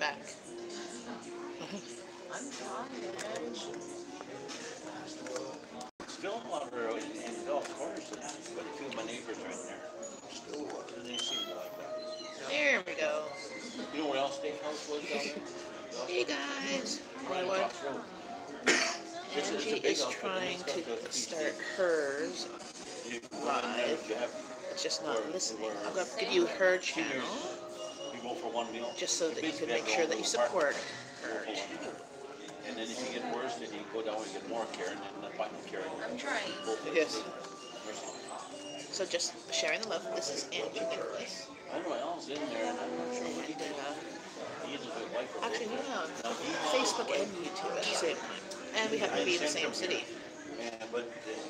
back. I'm tired. Stillwater and Gulf Corners, but a few of my neighbors are in there. Stillwater, and they seem to like that. There we go. You know where else steakhouse was down there? Hey guys. Right Hollywood. across the road. Angie is trying to start hers live. It's just not listening. I'm going to give you her channel, You go for one meal. just so that you can make sure that you support her. And then if you get worse, then you go down and get more care, and then the final care. I'm trying. Yes. So just sharing the love. This is Angie Nicholas. I don't know what else in there, and I'm not sure what he did. Actually, we're on Facebook and YouTube at the same time. And we happen to be in the same city.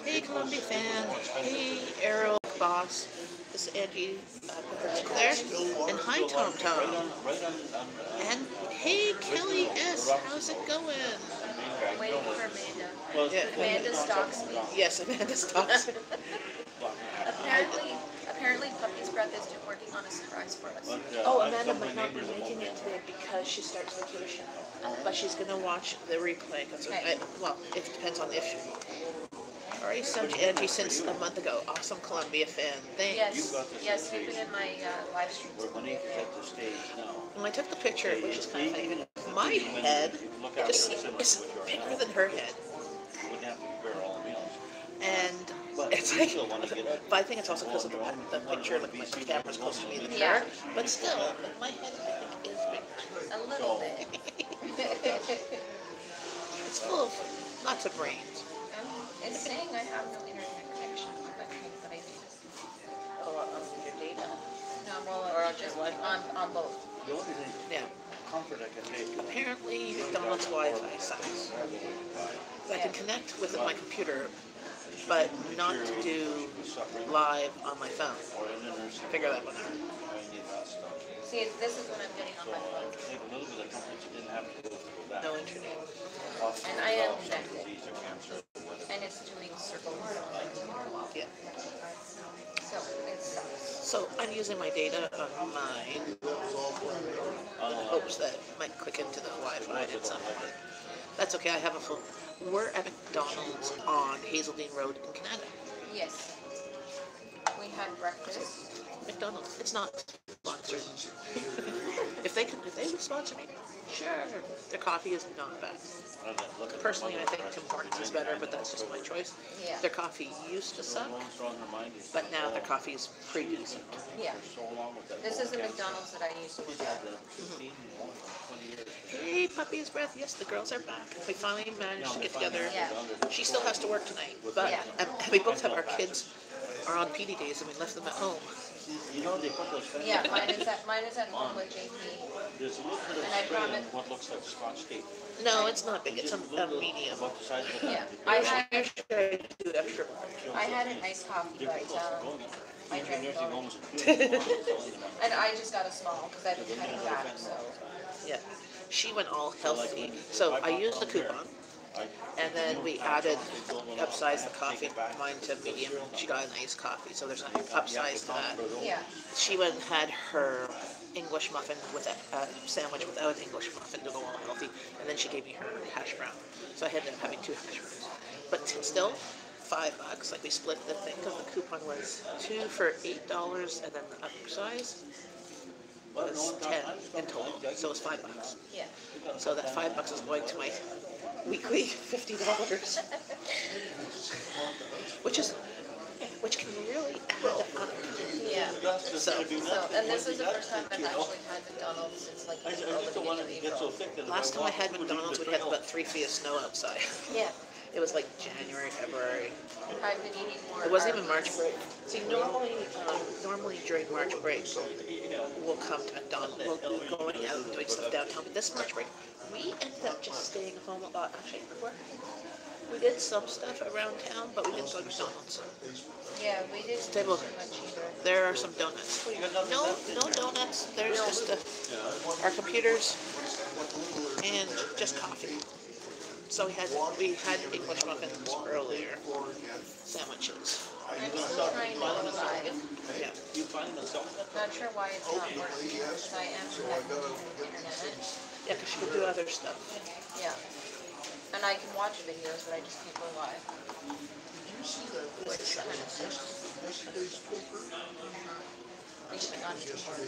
Hey, Columbia fan. Hey, Arrow Boss. This is Angie there. And hi, Tom Tom. And hey, Kelly S. How's it going? I'm waiting for Amanda. Yeah. Amanda stalks me. Yes, Amanda stalks. Apparently, Puppy's Breath is working on a surprise for us. Oh, Amanda might not be making it today because she starts vacation. But she's going to watch the replay. Well, it depends on the issue. Already subbed to Angie since a month ago. Awesome Columbia fan. Thanks. Yes, you've been in my live streams. When I took the picture, which is kind of funny, my head just is bigger than her head. And it's like, but I think it's also because of the picture, like my camera's close to me in the car. But still, my head, I think, is big. A little bit. It's full of lots of brains. It's saying I have no internet connection, but I do. Oh, on your data? No, well, just on both. Yeah. Apparently, McDonald's Wi-Fi sucks. I can connect with my computer, but not to do live on my phone. Figure that one out. See, this is what I'm getting on my phone. No internet. And I am connected. And it's doing circles. Yeah. So, it sucks. So, I'm using my data on mine in hopes that it might click into the Wi-Fi at some point. That's okay, I have a full... We're at McDonald's on Hazeldean Road in Canada. Yes. We had breakfast. McDonald's. It's not sponsored. If they would sponsor me, sure. Their coffee is not bad. Personally, I think Tim Hortons is better, but that's just my choice. Yeah. Their coffee used to suck, but now their coffee is pretty decent. Yeah. This is the McDonald's that I used to work at. Hey, Puppy's Breath. Yes, the girls are back. We finally managed to get together. Yeah. She still has to work tonight, but we both have our kids are on PD days and we left them at home. Yeah, mine is at home with JP. And I promise. What looks like Scotch tape. No, it's not big. It's a medium. Yeah. I had an iced coffee, but I drank both. And I just got a small because I've been cutting back, so. Yeah. She went all healthy. So I used the coupon. And then we upsized the coffee, mine to medium. She got an iced coffee, so there's an upsize to that. Yeah. She went and had her English muffin with a sandwich without an English muffin to go all healthy, and then she gave me her hash brown. So I ended up having 2 hash browns. But still, $5. Like we split the thing because the coupon was 2 for $8, and then the upsize was 10 in total. So it was $5. Yeah. So that $5 is going to my weekly $50, which can really add up. Yeah. So and this is the first time I've actually had McDonald's since like April. Last time I had McDonald's, we had about 3 feet of snow outside. Yeah. It was like January, February. I've been eating more. It wasn't even March break. See, normally during March break, we'll come to McDonald's. We'll be going out and doing stuff downtown. But this March break, we ended up just staying home a lot. Actually, we did some stuff around town, but we didn't go to McDonald's. Yeah, we didn't Stable. do much either. There are some donuts. No donuts. There's just our computers and just coffee. So we had English muffins earlier, sandwiches. I'm still trying to go live. Yeah. You find myself that? Not sure why it's not working, because I am connected to the internet. Yeah, because she could do other stuff. Yeah. And I can watch videos, but I just can't go live. Which kind of sucks. Wish I got it tomorrow.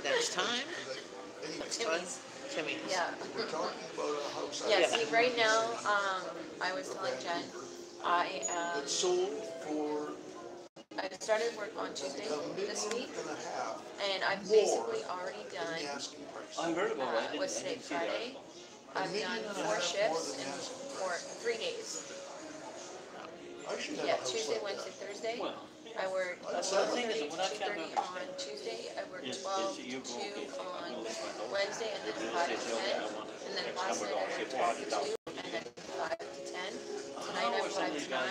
Next time. Timmy's. Timmy's. Yeah. Yeah. Yeah, see, right now, I was telling Jen, I started work on Tuesday this week, and I've basically already done, I heard about it. what's today, Friday? I've done 4 shifts in 3 days. Yeah, Tuesday, Wednesday, Thursday. I worked 12:30 to 2:30 on Tuesday. I worked 12 to 2 on Wednesday, and then 5 to 10. And then last night I worked 12 to 2, and then 5 to 10. Tonight I'm 5 to 9.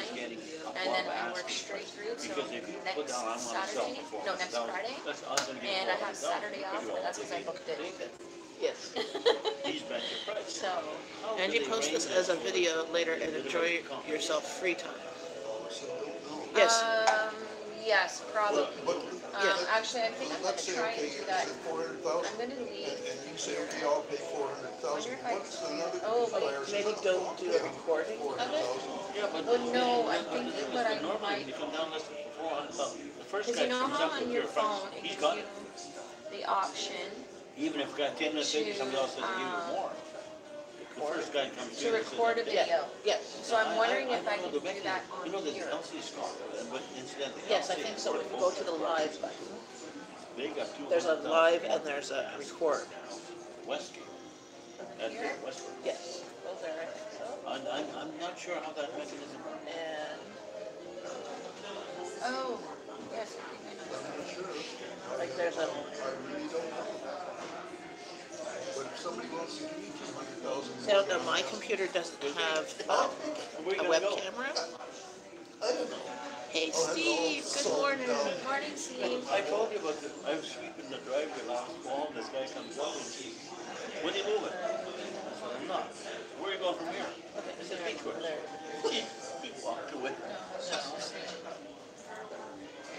And then I work straight through till next Saturday. No, next Friday. And I have Saturday off, but that's because I booked it. Yes. So, Angie, post this as a video later and enjoy yourself free time. Yes. yes, probably. Yes. Actually, I think I'm going to try and do that. I'm going to leave here. Wonder if I can, oh, wait. Maybe don't do a recording of it. Oh, no, I'm thinking what I might, because you know how on your phone it gives you the option Even if it got 10 minutes later, somebody else says give you more. The first guy comes to record a video. Yes. So I'm wondering if I can do that on You know, there's here. LC Scott, but incidentally. Yes, I think so. If you go to the live button, They got two. there's a live and there's a record. Westgate. That's Here? it, Westgate. Yes. Those are, I think so. I'm not sure how that mechanism works. And Oh, yes, I think I know. like there's a, I don't know, my computer doesn't have a web camera. Hey Steve, good morning. Morning, Steve. I told you about this. I was sweeping the driveway last fall, and this guy comes up and he, when are you moving? I said, I'm not. Where are you going from here? I said, Beechwood. He walked away.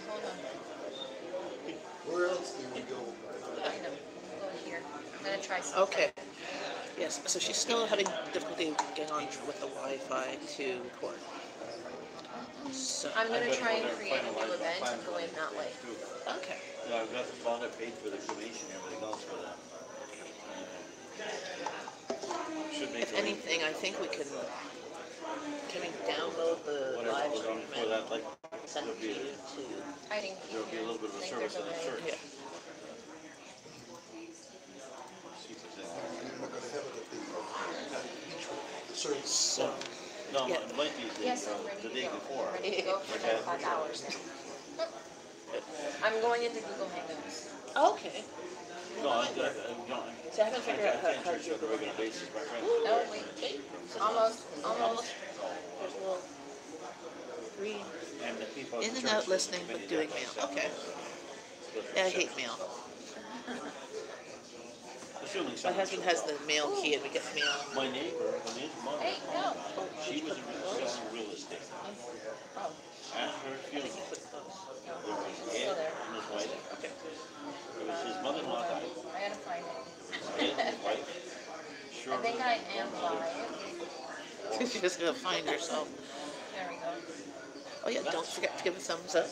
Hold on. Where else do we go? I'm gonna go here. I'm gonna try something. Okay. Yes, so she's still having difficulty getting on with the Wi-Fi to record. So, I'm gonna try and create a new event and go in that way. okay. Yeah, I've got the bond I paid for the cremation and everything else for that. Should make If anything, I think we can we download the whatever live was on stream before that, like, and send it to you to, I didn't there'll be a little bit of a think service there's in the a way. church. yeah. See if there's You're anything. not gonna have it at the service. So, No, Yeah. it might be Yes, I'm ready the to day go. before. Ready to go for like 5 hours. I'm going into Google Hangouts. okay. No, I don't. So I haven't figured out how to church do on a regular basis, my friend. No, wait. Almost. There's a little green. And the people. In and out listening but doing mail. Okay. Yeah, I hate mail. Assuming My someone husband shows has up. the mail key and we get mail. My neighbor, when his mother, Hey, no. she was selling real estate. Oh, At her funeral, Put those. there was still Ed there. and his wife. Okay. There was his mother-in-law died. I gotta find it. Ed and his wife. I Sure. think I am live. She's just gonna find herself. There we go. Oh yeah, don't forget to give a thumbs up.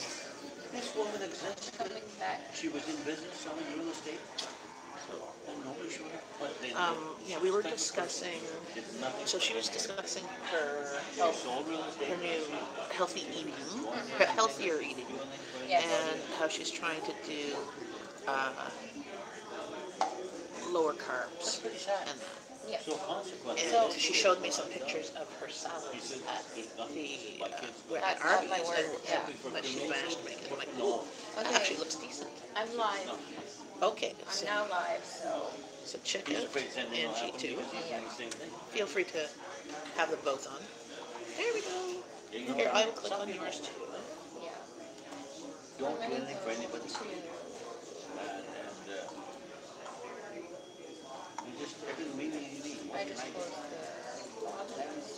This woman existed. Coming back. She was in business selling real estate. And nobody showed up. But they Yeah, we were discussing, did nothing. so she was discussing her She health, sold real estate. her new healthy eating, her healthier eating, Yes. and how she's trying to do lower carbs Pretty sad. and that. Yeah. So consequently, And she showed me some pictures of her salads he said, at there's the nothing. My kids. at At Arby's, my work, yeah. but she managed to make it. I'm like, No. that Okay. actually looks decent. I'm live. Okay, I'm so, now live, so. so check He's out afraid something will Angie happen too. because he's doing the same thing. Feel free to have them both on. There we go. Here, I will click on yours too. Yeah. Don't I'm do gonna anything go for anybody. to- And you just, every meeting you need. I just closed the objects.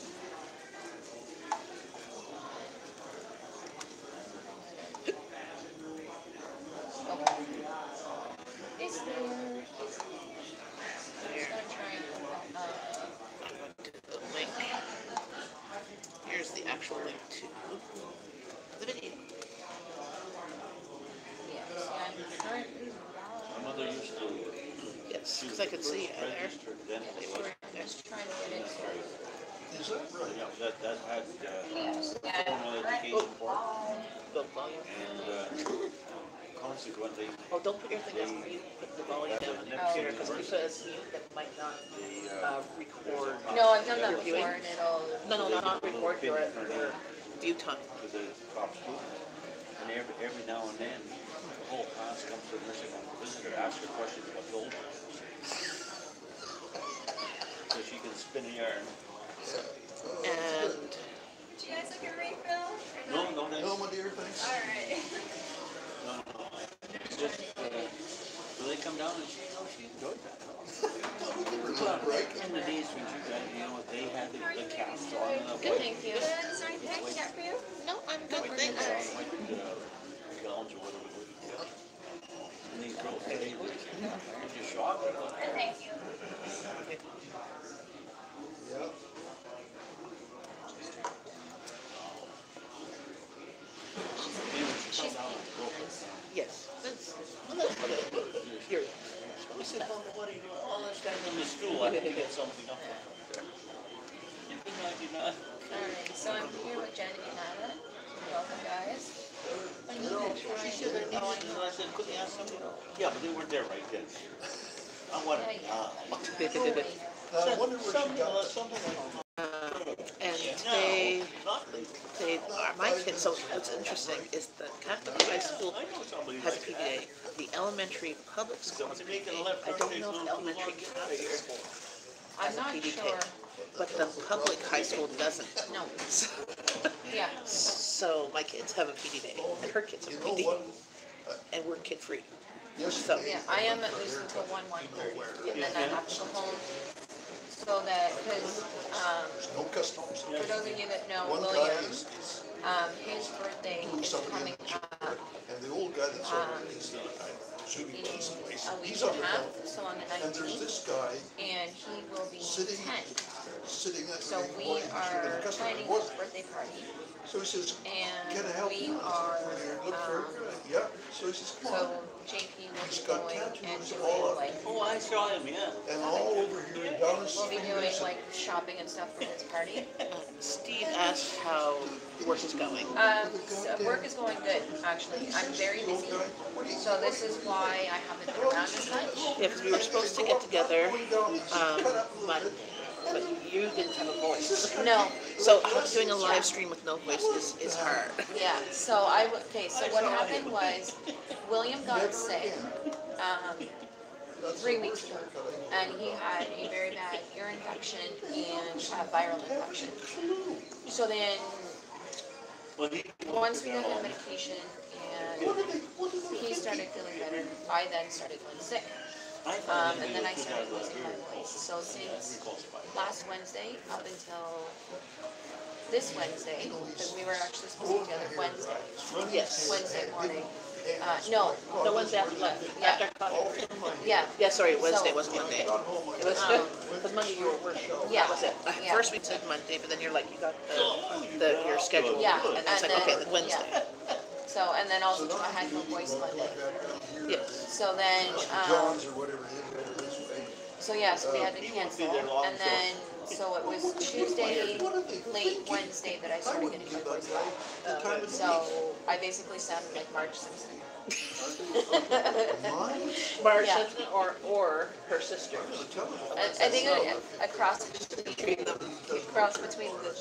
as I could see out there. registered, then Yeah, they so was. we're just trying to get it. Is that right? Yeah, that had, Yeah. formal education for it, The volume. and, consequently, Oh, don't put your thing up. You put the volume down on your computer because it might not record. No, I've done that your viewing. before and it'll. No, not record your view time. to the top student, and every now and then, the whole class comes to the nursing home visitor, asks her questions about the old ones. So she can spin a yarn. And Do you guys like a refill? No, no, No, no, my dear, thanks. Alright. no. It's just, so they come down and she enjoyed that. Right? In the days when she got, they had the cast on and Good, thank you. Is there anything I can get for you? no, I'm good. Thanks. gowns or whatever. And these girls, they just shocked. Thank you. Yeah. Yes. That's here. We said, well, what are you doing? Oh, let's stand in the stool. I think get something up there. You not. Alright, so I'm here with Jen and Anna. Welcome, guys. She said they needed it, and I said, couldn't you ask somebody? Yeah, but they weren't there right then. I wanted, Totally. I wonder where she got that. something like And they are my kids. So what's interesting is the Catholic high school I know somebody has a like that. PDA. The elementary public school has a PDA. I don't know if the elementary Catholic school I'm has a not PDA, sure. but the public high school doesn't. No. Yeah. So my kids have a PDA, and her kids have a You know PDA, what? and we're kid free. Yesterday. Yeah, I am at least until 1:30, and then I have to go home. So that, because, No customs. for those of you that know One guy William, is his birthday who is somebody coming in the up and the old guy that's on his shooting in place, a week he's and on a the half, phone. so on the And there's 19th, this guy and he will be sitting, 10. sitting at So the we and are the customer planning was. his birthday party, So he says, and can I help we you? are, Look for her. Yeah, so he says, come on. so JP will He's be got going and tattoos doing all up. like, Oh, I saw him, yeah. And all over here in Dallas. we'll be doing like shopping and stuff for his party. Steve asked how work is going. So work is going good, actually. I'm very busy, so this is why I haven't been around as much. Yeah, because we were supposed to get together Monday, but you didn't have a voice. No, So doing a live stream with no voice is hard. yeah, so okay, so what happened was, William got sick, 3 weeks ago, and he had a very bad ear infection and a viral infection. So then, once we got him medication and he started feeling better, I then started feeling sick. And then I started losing my voice. So since last Wednesday up until this Wednesday, because we were actually supposed to be together Wednesday, Yes. Wednesday morning. No, The ones after left. Yeah. After coffee. yeah, Yeah, sorry, Wednesday So- wasn't Monday. It was because Monday you were working. Yeah. That was it. Yeah. First we said Monday, but then you're like, you got your schedule. Yeah, And then it's and like, okay, then- then Wednesday. so, and then also I had no voice Monday. Yes. So then, John's or whatever it is, over this way. so yeah, so we had to cancel, and then, so it was Tuesday, late Wednesday that I started getting my voice back. The time of the So I basically sounded like Marge Simpson. Mine? Marge Yeah. Simpson or her sister. I think a cross between the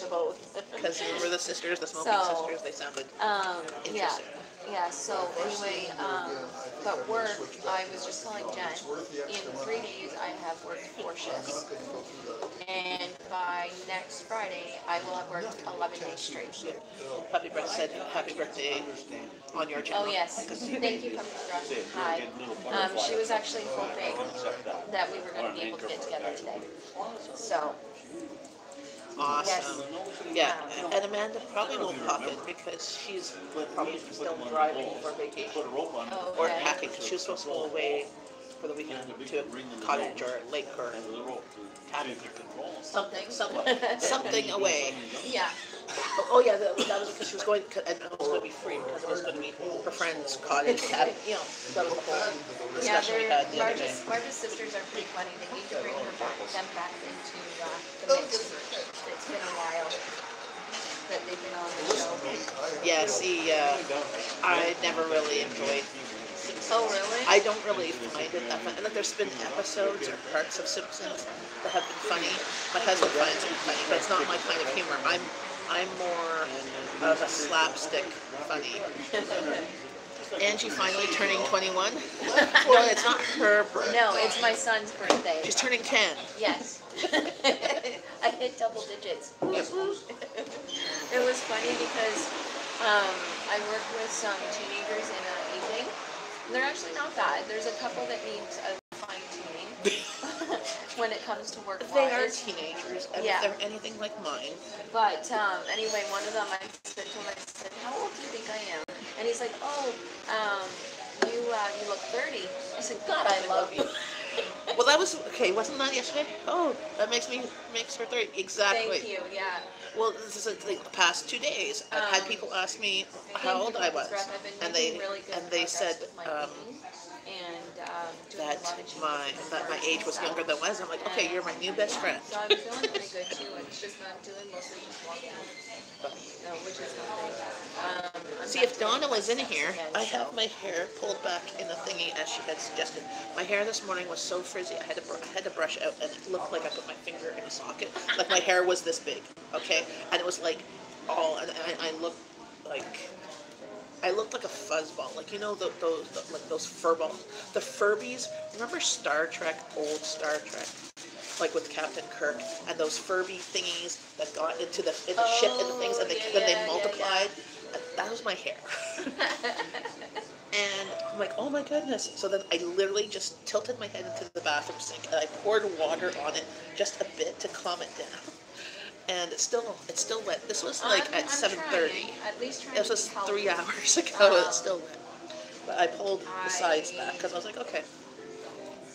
both. Because remember the sisters, the smoking So, sisters, they sounded Yeah, interesting. yeah, so anyway, but work, I was just telling Jen, in 3 days I have worked 4 shifts. And by next Friday, I will have worked 11 days straight. Happy birthday, said happy birthday on your channel. Oh, yes, thank you, Commissioner. Hi. She was actually hoping that we were gonna be able to get together today. So, Awesome. Yeah, and Amanda probably won't pop in because she's probably still driving for vacation oh, or okay. packing. She was supposed to go away for the weekend to a cottage or a lake or And the rope to cabin. you could control. Something away. Yeah. Oh yeah, that was because she was going, and it was going to be free because it was going to be her friend's cottage cabin. You know, that was the whole Yeah, discussion we had the other day. Marge's sisters are pretty funny. They need to bring them back into the mix. It's been a while that they've been on the show. Yeah, see, I never really enjoyed. Oh, really? I don't really find it that funny. Like, there's been episodes or parts of Simpsons that have been funny. My husband finds it funny, but it's not my kind of humor. I'm more of a slapstick funny. Angie finally turning 21. No, it's not her birthday. No, it's my son's birthday. She's turning 10. Yes. I hit double digits. It was funny because I work with some teenagers in an evening. They're actually not bad. There's a couple that need a fine tuning when it comes to work. They are teenagers, and Yeah. if they're anything like mine. But anyway, one of them, I said to him, I said, "How old do you think I am?" And he's like, "Oh, you look 30." I said, "God, I love you." Well, that was okay. Wasn't that yesterday? Oh, that makes her 30. Exactly. Thank you. Yeah. Well, this is like the past 2 days. I've had people ask me how old I was, and they said that my age was younger than was. I'm like, okay, you're my new best friend. So I'm feeling pretty good too. It's just I'm doing mostly just walking, which is nothing. See, if Donna was in here, I have my hair pulled back in the thingy as she had suggested. My hair this morning was so frizzy, I had to brush out, and it looked like I put my finger in a socket. Like my hair was this big, okay? And it was like all, and I looked like a fuzzball, like you know those fur balls, the Furbies. Remember Star Trek, old Star Trek, like with Captain Kirk, and those Furby thingies that got into the ship and the things, and then they multiplied. That was my hair. And I'm like, oh my goodness. So then I literally just tilted my head into the bathroom sink and I poured water on it just a bit to calm it down. And it's still wet. This was like at 7:30. At least trying. It was 3 hours ago. It's still wet. But I pulled the sides back because I was like, okay.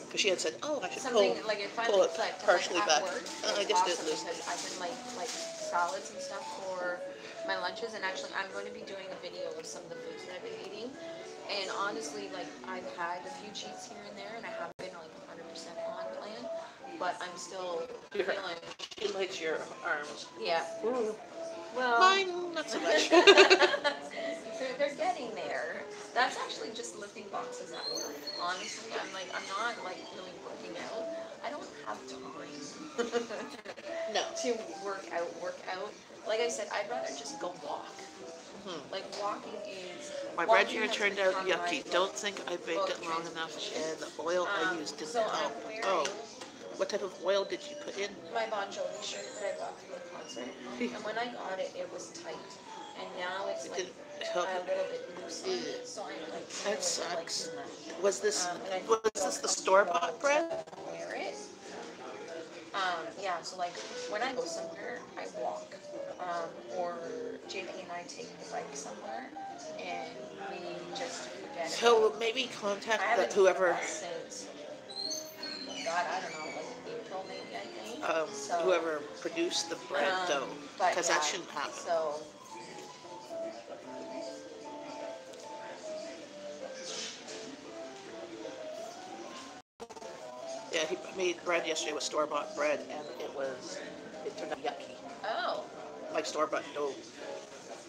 Because she had said, oh, I should pull it partially back. And I just didn't lose it. I can like salads and stuff for my lunches, and actually I'm going to be doing a video of some of the foods that I've been eating. And honestly, like I've had a few cheats here and there, and I haven't been like 100% on plan, but I'm still feeling. She likes your arms. Yeah. Ooh. Well, mine, not so much. they're getting there. That's actually just lifting boxes at work. Honestly, I'm not like really working out. I don't have time. No. To work out. Like I said, I'd rather just go walk. Like walking is. My bread here turned out yucky. Don't think I baked it long enough, and the oil I used didn't help. Oh. What type of oil did you put in? My Bon Jovi shirt that I bought from the concert. And when I got it, it was tight. And now it's like a little bit loose. So I'm like, that sucks. Was this the store-bought bread? Wear it. Yeah, so like when I go somewhere, I walk. Or JP and I take the bike somewhere, and we just forget. So maybe contact whoever. Since, God, I don't know, like April maybe, I think. Whoever produced the bread dough, because that shouldn't happen. So. Yeah, he made bread yesterday with store-bought bread, and it turned out yucky. Oh. Like store-bought dough.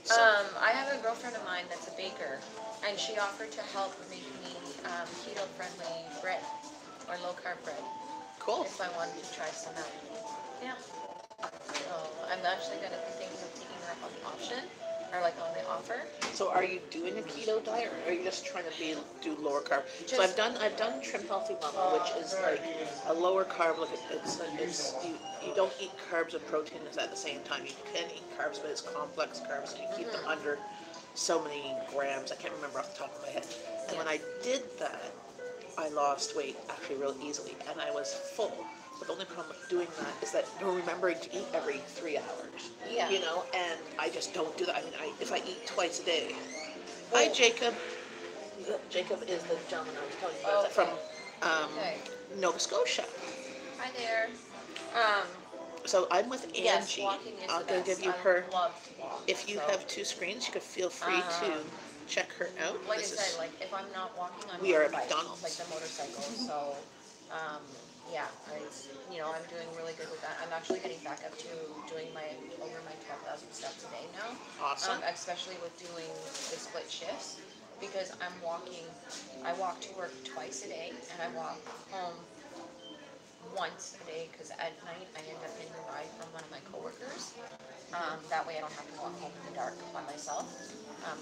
So. I have a girlfriend of mine that's a baker, and she offered to help make me keto-friendly bread, or low-carb bread. Cool. If I wanted to try some out. Yeah. So I'm actually going to be thinking of taking her up on the option, or like on the offer. So are you doing a keto diet, or are you just trying to do lower carb? So I've done Trim Healthy Mama, which is like a lower carb. Like you don't eat carbs and proteins at the same time. You can eat carbs, but it's complex carbs, so you keep them under so many grams. I can't remember off the top of my head. And when I did that, I lost weight actually real easily, and I was full. But the only problem with doing that is that you're remembering to eat every 3 hours. Yeah. You know, and I just don't do that. I mean, if I eat twice a day. Hi, Jacob. Jacob is the gentleman I was telling you about from Okay. Nova Scotia. Hi there. So I'm with Angie. Yes, walking is I'll the go best. give you I her. love to walk. If you so, have two screens, you could feel free to check her out. like This I said, is like if I'm not walking, I'm we on are a at bike, McDonald's. like the motorcycle. So, yeah, I'm doing really good with that. I'm actually getting back up to doing over my 12,000 steps a day now. Awesome. Especially with doing the split shifts, because I walk to work twice a day, and I walk home once a day, because at night I end up getting a ride from one of my coworkers. That way I don't have to walk home in the dark by myself,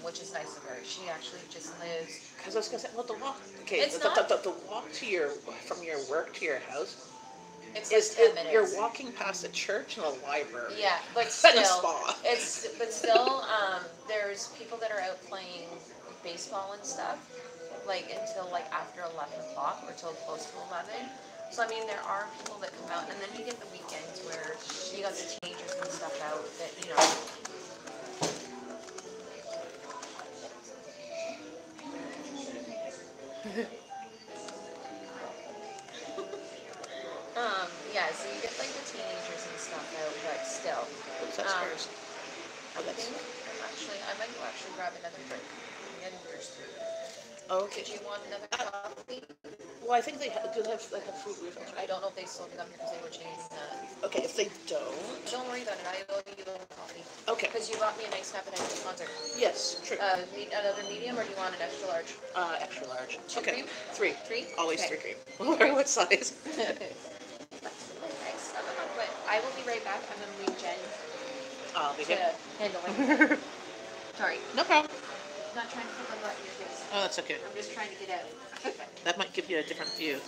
which is nice of her. She actually just lives. Because I was gonna say, well, the walk. Okay, It's the, not- the walk from your work to your house It's like is 10 minutes. you're walking past a church and a library. Yeah, but And still, a spa. there's people that are out playing baseball and stuff, like until like after 11 o'clock or till close to 11. So I mean, there are people that come out, and then you get the weekends where you got the teenagers and stuff out that yeah, so you get like the teenagers and stuff out, but still. Oops, that's Um, hers. Oh, I that's. think I might go actually grab another drink. I'm getting thirsty. Okay. Did you want another coffee? Well, I think they do have fruit refills, I right? don't know if they sold it up here because they were changing that. Okay, if they don't. Don't worry about it. I owe you a coffee. Okay. Because you bought me a nice appetizer at the concert. Yes, true. Another medium, or do you want an extra large? Extra large. Two Okay. cream? Three. Three? Always Okay. 3 cream. No matter what size. Thanks. But I will be right back. I'm going to leave Jen I'll be to here. handle it. Sorry. No problem. Not trying to put my butt in your face. Oh, that's okay. I'm just trying to get out. That might give you a different view.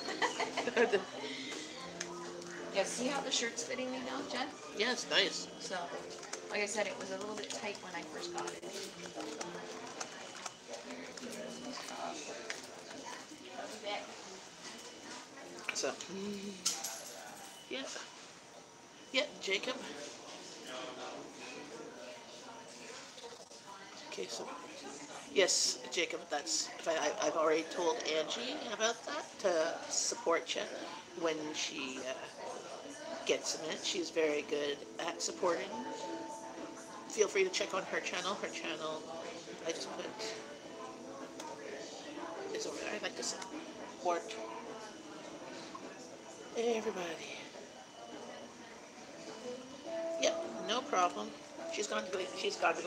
Yeah, see how the shirt's fitting me now, Jen? Yeah, it's nice. So, like I said, it was a little bit tight when I first got it. So, yeah. Yeah, Jacob. Okay, so, yes, Jacob, I've already told Angie about that, to support you when she gets in it. She's very good at supporting. Feel free to check on her channel. Her channel, I just put, is over there. I like to support everybody. Yep, no problem. She's gone to go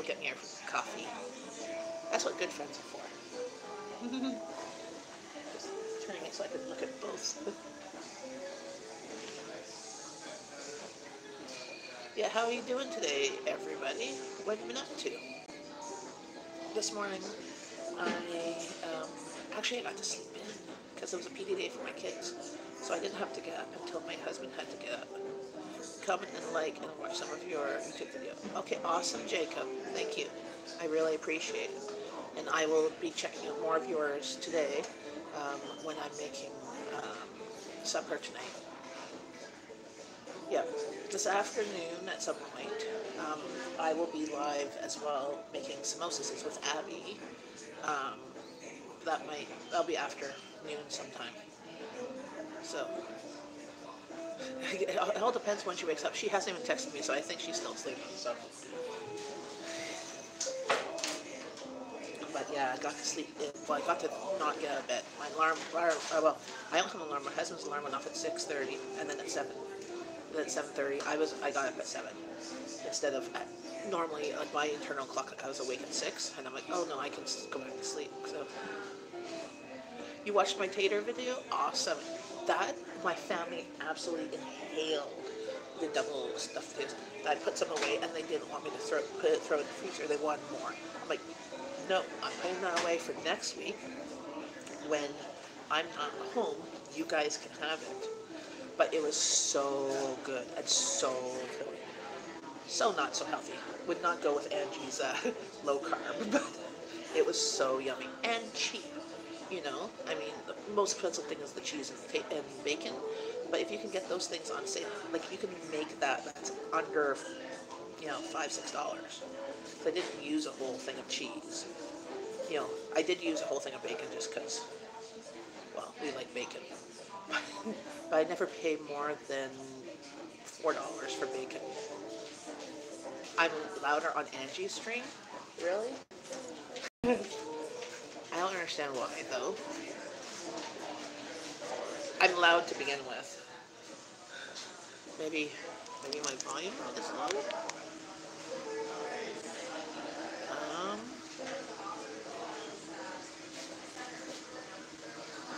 get me her coffee. That's what good friends are for. Just turning it so I can look at both. Yeah, how are you doing today, everybody? What have you been up to? This morning, I got to sleep in because it was a PD day for my kids. So I didn't have to get up until my husband had to get up. Comment and like and watch some of your YouTube video. Okay, awesome, Jacob. Thank you. I really appreciate it. And I will be checking out more of yours today when I'm making supper tonight. Yeah, this afternoon at some point, I will be live as well making samosas with Abby. That'll be after noon sometime. So, it all depends when she wakes up. She hasn't even texted me, so I think she's still sleeping. So, but yeah, I got to sleep. Well, I got to not get out of bed. My alarm. I don't have an alarm. My husband's alarm went off at 6:30, and then at 7. Then at 7:30, I got up at 7 instead of normally like my internal clock. I was awake at 6, and I'm like, oh no, I can go back to sleep. So, you watched my tater video? Awesome. That my family absolutely inhaled the double stuffed potatoes. I put some away, and they didn't want me to throw it in the freezer. They wanted more. I'm like, no, I'm putting that away for next week when I'm not home. You guys can have it. But it was so good and so filling. So not so healthy. Would not go with Angie's low carb, but it was so yummy and cheap. You know, I mean, the most expensive thing is the cheese and bacon. But if you can get those things on sale, like you can make that's under, $5-6. So I didn't use a whole thing of cheese. I did use a whole thing of bacon just because, well, we like bacon. but I never pay more than $4 for bacon. I'm louder on Angie's stream. Really? I don't understand why, though. I'm loud to begin with. Maybe my volume is low?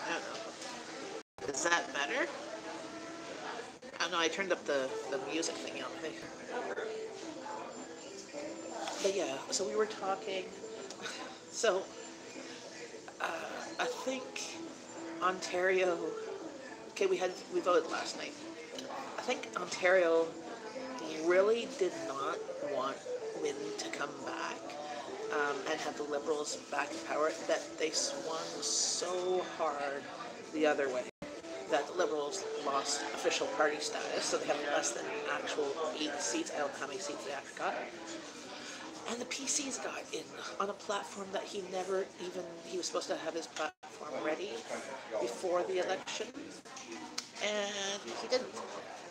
I don't know. Is that better? I don't know, I turned up the music thing on me. But yeah, so we were talking. So, I think Ontario, okay, we voted last night. I think Ontario really did not want Wynne to come back and have the Liberals back in power, that they swung so hard the other way that the Liberals lost official party status, so they have less than actual 8 seats. I don't know how many seats they actually got. And the PCs got in on a platform that he was supposed to have his platform ready before the election, and he didn't.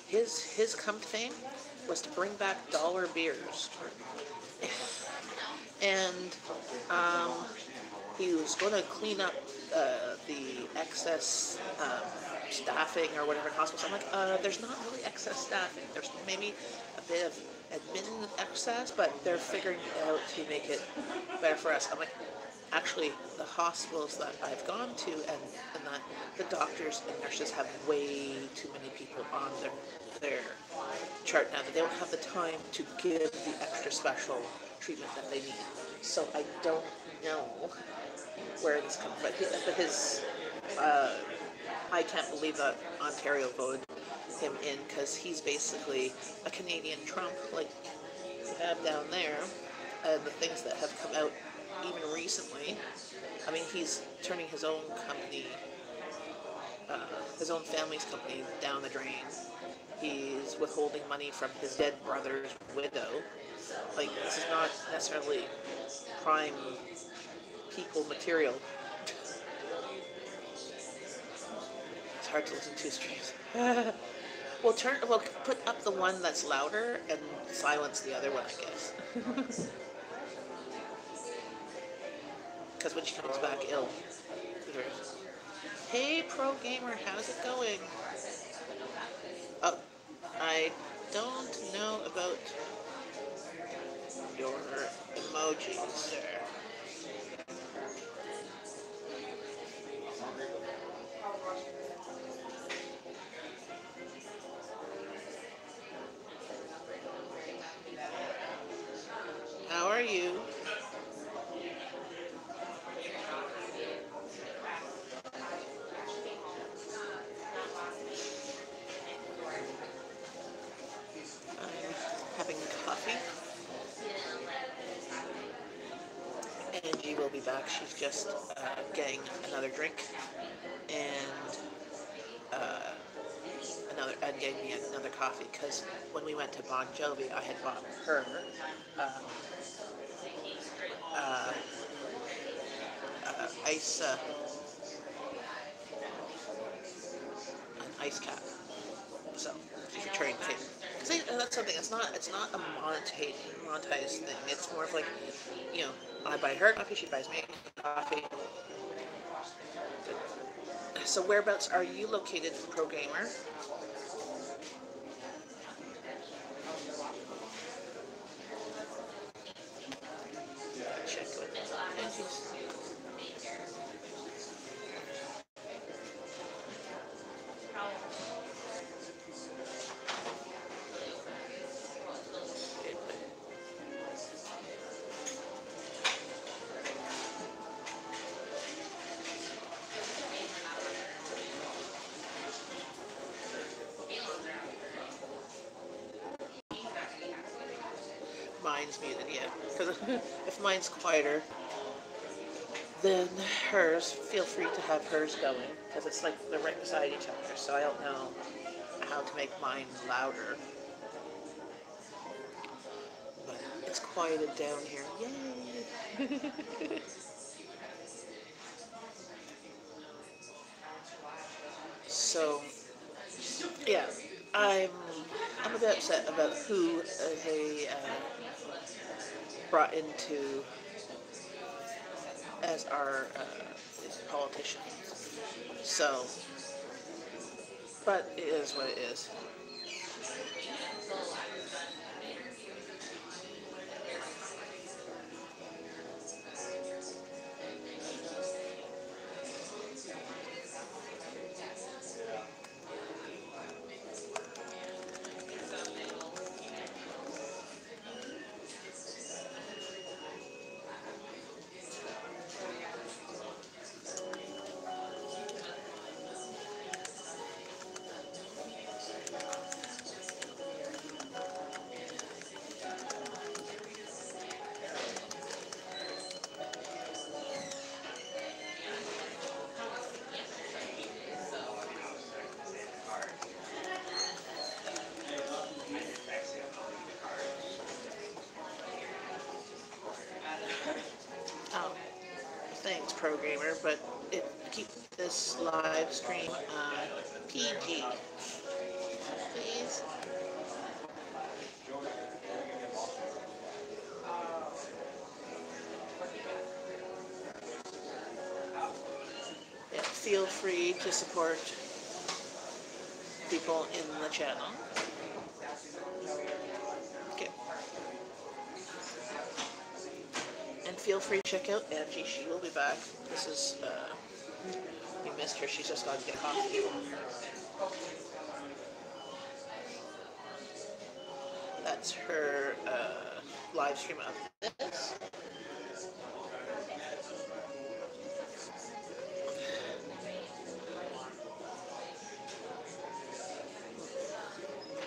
His come to fame was to bring back dollar beers. And he was going to clean up the excess staffing or whatever in hospitals. I'm like, there's not really excess staffing. There's maybe a bit of admin excess, but they're figuring it out to make it better for us. I'm like, actually, the hospitals that I've gone to and that the doctors and nurses have way too many people on their chart now that they don't have the time to give the extra special treatment that they need. So I don't know where this comes from. But his, I can't believe that Ontario voted him in, because he's basically a Canadian Trump, like you have down there, and the things that have come out even recently. I mean, he's turning his own company, his own family's company, down the drain. He's withholding money from his dead brother's widow. Like, this is not necessarily prime people material. It's hard to listen to streams. Well, put up the one that's louder and silence the other one, I guess. Because when she comes back ill. Hey, Pro Gamer, how's it going? Oh, I don't know about your emojis there. How are you? I'm having coffee. Angie will be back. She's just getting another drink and getting me another coffee, because when we went to Bon Jovi, I had bought her an ice cap. So she's returning the favor. Because that's something. It's not a monetized thing. It's more of like, you know, I buy her coffee, she buys me coffee. So whereabouts are you located, Pro Gamer? Check with Angie's. Mine's muted, yeah. Because if mine's quieter than hers, feel free to have hers going, because it's like they're right beside each other, so I don't know how to make mine louder. But it's quieted down here. Yay! So, Yeah, I'm I'm a bit upset about who they brought into as our politician. So, but it is what it is. Oh, thanks, programmer, but keep this live stream PG, please. Yeah, feel free to support people in the channel. Okay. And feel free to check out Angie. She will be back. This is, you missed her. She's just gone to get coffee. That's her live stream of this.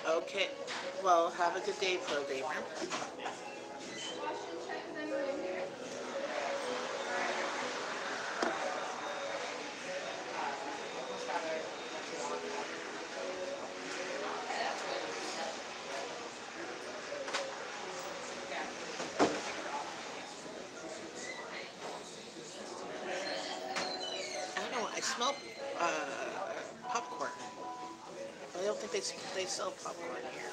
Okay. Well, have a good day, programmer. I don't know. I smell popcorn. I don't think they sell popcorn here.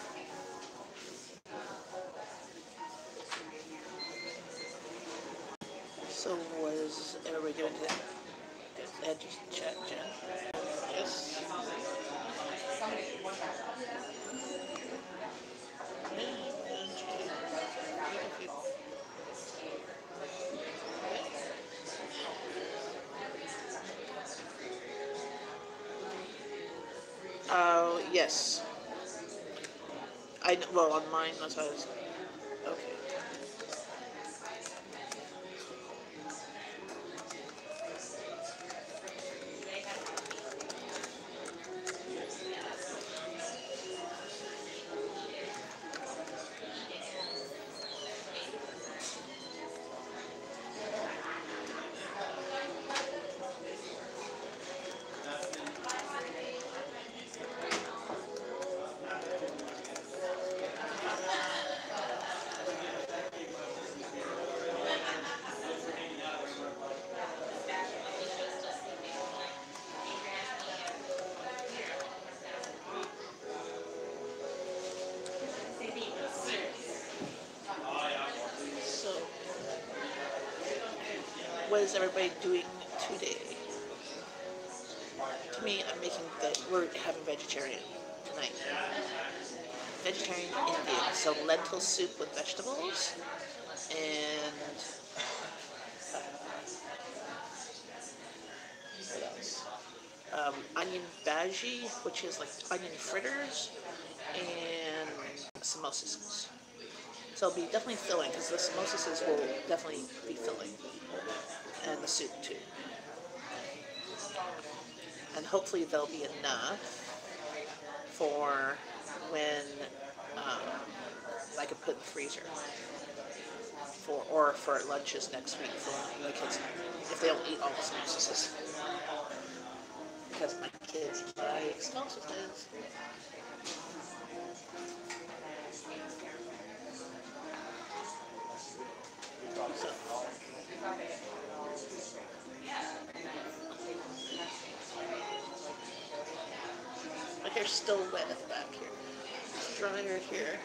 So what is everybody doing today? Just chat, Jen. Yes. Yes. Well, on mine, that's how it's. Okay. So, what is everybody doing today? To me, we're having vegetarian tonight. Vegetarian Indian, so lentil soup with vegetables, and what else? Onion bhaji, which is like onion fritters, and samosas. So it'll be definitely filling, because the samosas will definitely be filling, and the soup too. And hopefully there'll be enough for when I can put in the freezer or for lunches next week for my kids if they don't eat all the samosas, because my kids like samosas. So, okay. hair's still wet at the back here. It's drier here.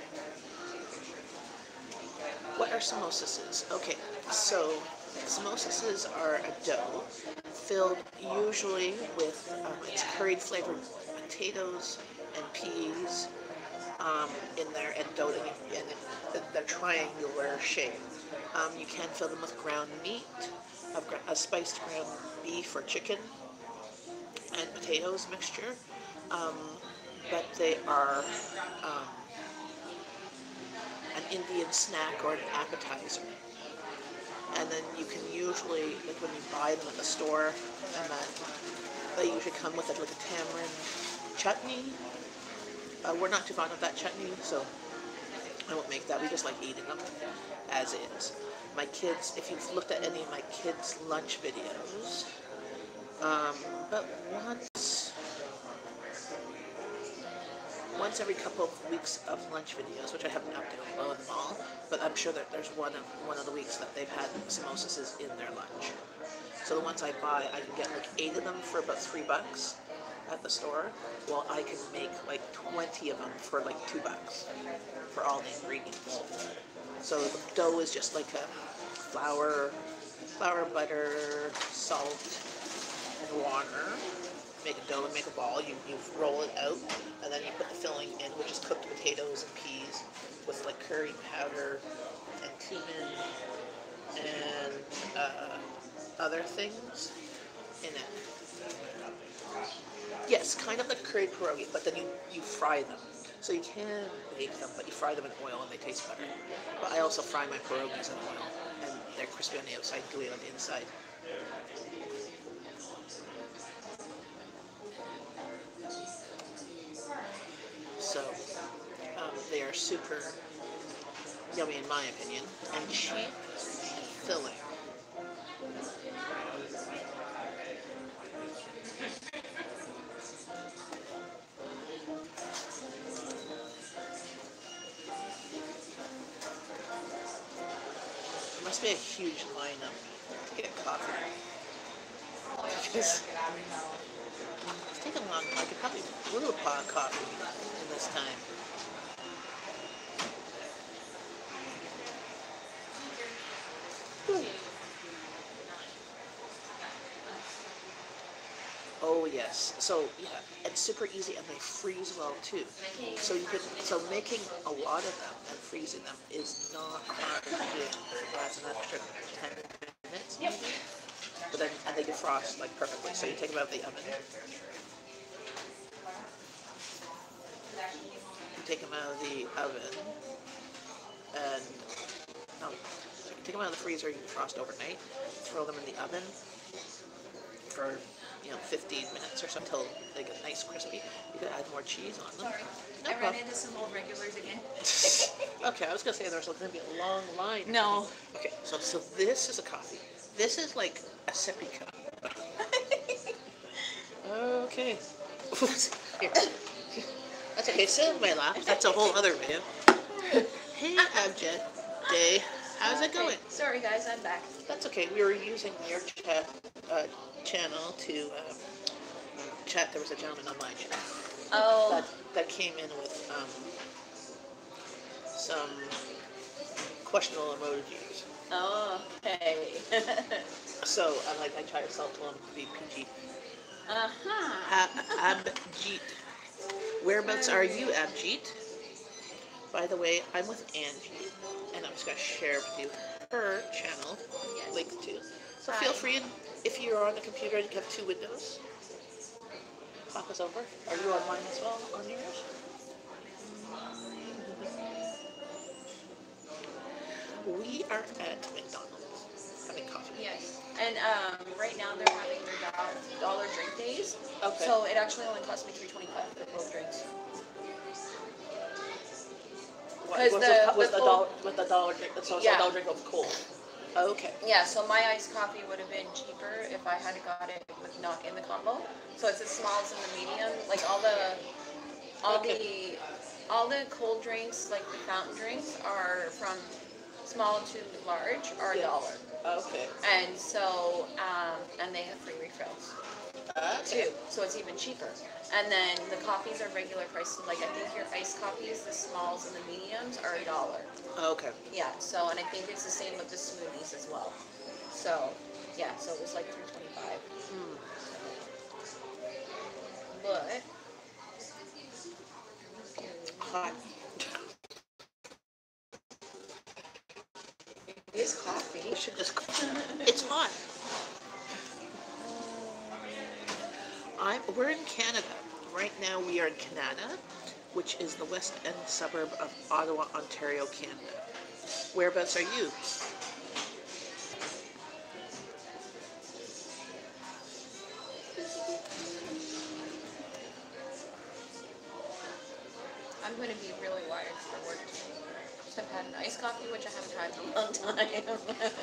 What are samosas? Okay, so samosas are a dough filled usually with it's curried flavored potatoes and peas in there and dough and they're triangular shape. You can fill them with ground meat, a spiced ground beef or chicken, and potatoes mixture. But they are an Indian snack or an appetizer. And then you can usually, like when you buy them at the store, and they usually come with like a tamarind chutney. We're not too fond of that chutney, so I won't make that. We just like eating them as is. My kids, if you've looked at any of my kids' lunch videos, but once every couple of weeks of lunch videos, which I haven't updated on them all, but I'm sure that there's one of the weeks that they've had samosas in their lunch. So the ones I buy, I can get like 8 of them for about $3 at the store, while I can make like 20 of them for like $2 for all the ingredients. So the dough is just like a flour, butter, salt, and water. Make a dough and make a ball. You roll it out, and then you put the filling in, which is cooked potatoes and peas with like curry powder and cumin and other things in it. Yes, kind of like curried pierogi, but then you fry them. So you can bake them, but you fry them in oil and they taste better. But I also fry my pierogis in oil, and they're crispy on the outside, gooey on the inside. So they are super yummy in my opinion, and cheap and filling. There must be a huge lineup to get coffee. It's taken long. I could probably brew a pot of coffee in this time. Oh yes. So yeah, it's super easy and they freeze well too. So making a lot of them and freezing them is not hard to do. That's an extra 10 minutes maybe. But then and they defrost like perfectly. So you take them out of the oven. You take them out of the oven and so you take them out of the freezer. You defrost overnight. Throw them in the oven for 15 minutes or so until they get nice crispy. You can add more cheese on them. Sorry, No I ran problem. into some old regulars again. Okay, I was gonna say there's going to be a long line. No. Okay, so this is a coffee. This is like a sippy cup. Okay. Here. That's okay. Sit in my lap. That's a whole other video. Hey, Abjad Day. How's it going? Sorry guys, I'm back. That's okay. We were using your channel to chat. There was a gentleman on my channel. Oh. That came in with some questionable emojis. Oh, okay. So I try to sell to him to be PG. Uh-huh. Abjeet. Whereabouts are you, Abjeet? By the way, I'm with Angie, and I'm just going to share with you her channel, Yes. link to. So feel free, if you're on the computer and you have 2 windows, pop us over. Are you on mine as well, on yours? We are at McDonald's having coffee. Yes. And right now they're having their dollar drink days. Okay. So it actually only cost me $3.25 for both drinks. Was the dollar drink? So it's Yeah. a dollar drink of cold. Okay. Yeah, so my iced coffee would have been cheaper if I had got it with not in the combo. So it's the smalls and the medium. Like all the cold drinks, like the fountain drinks, are from small to large are $1. Okay. And so and they have free refills. Ah. too, so it's even cheaper. And then the coffees are regular price. Like I think your iced coffees, the smalls and the mediums, are $1. Okay. Yeah. So and I think it's the same with the smoothies as well. So yeah. So it was like $3.25. But Hot. it's coffee. We should just. It's hot. We're in Canada. Right now we are in Canada, which is the west end suburb of Ottawa, Ontario, Canada. Whereabouts are you? I'm going to be really wired for work today. I've had an iced coffee, which I haven't had in a long time.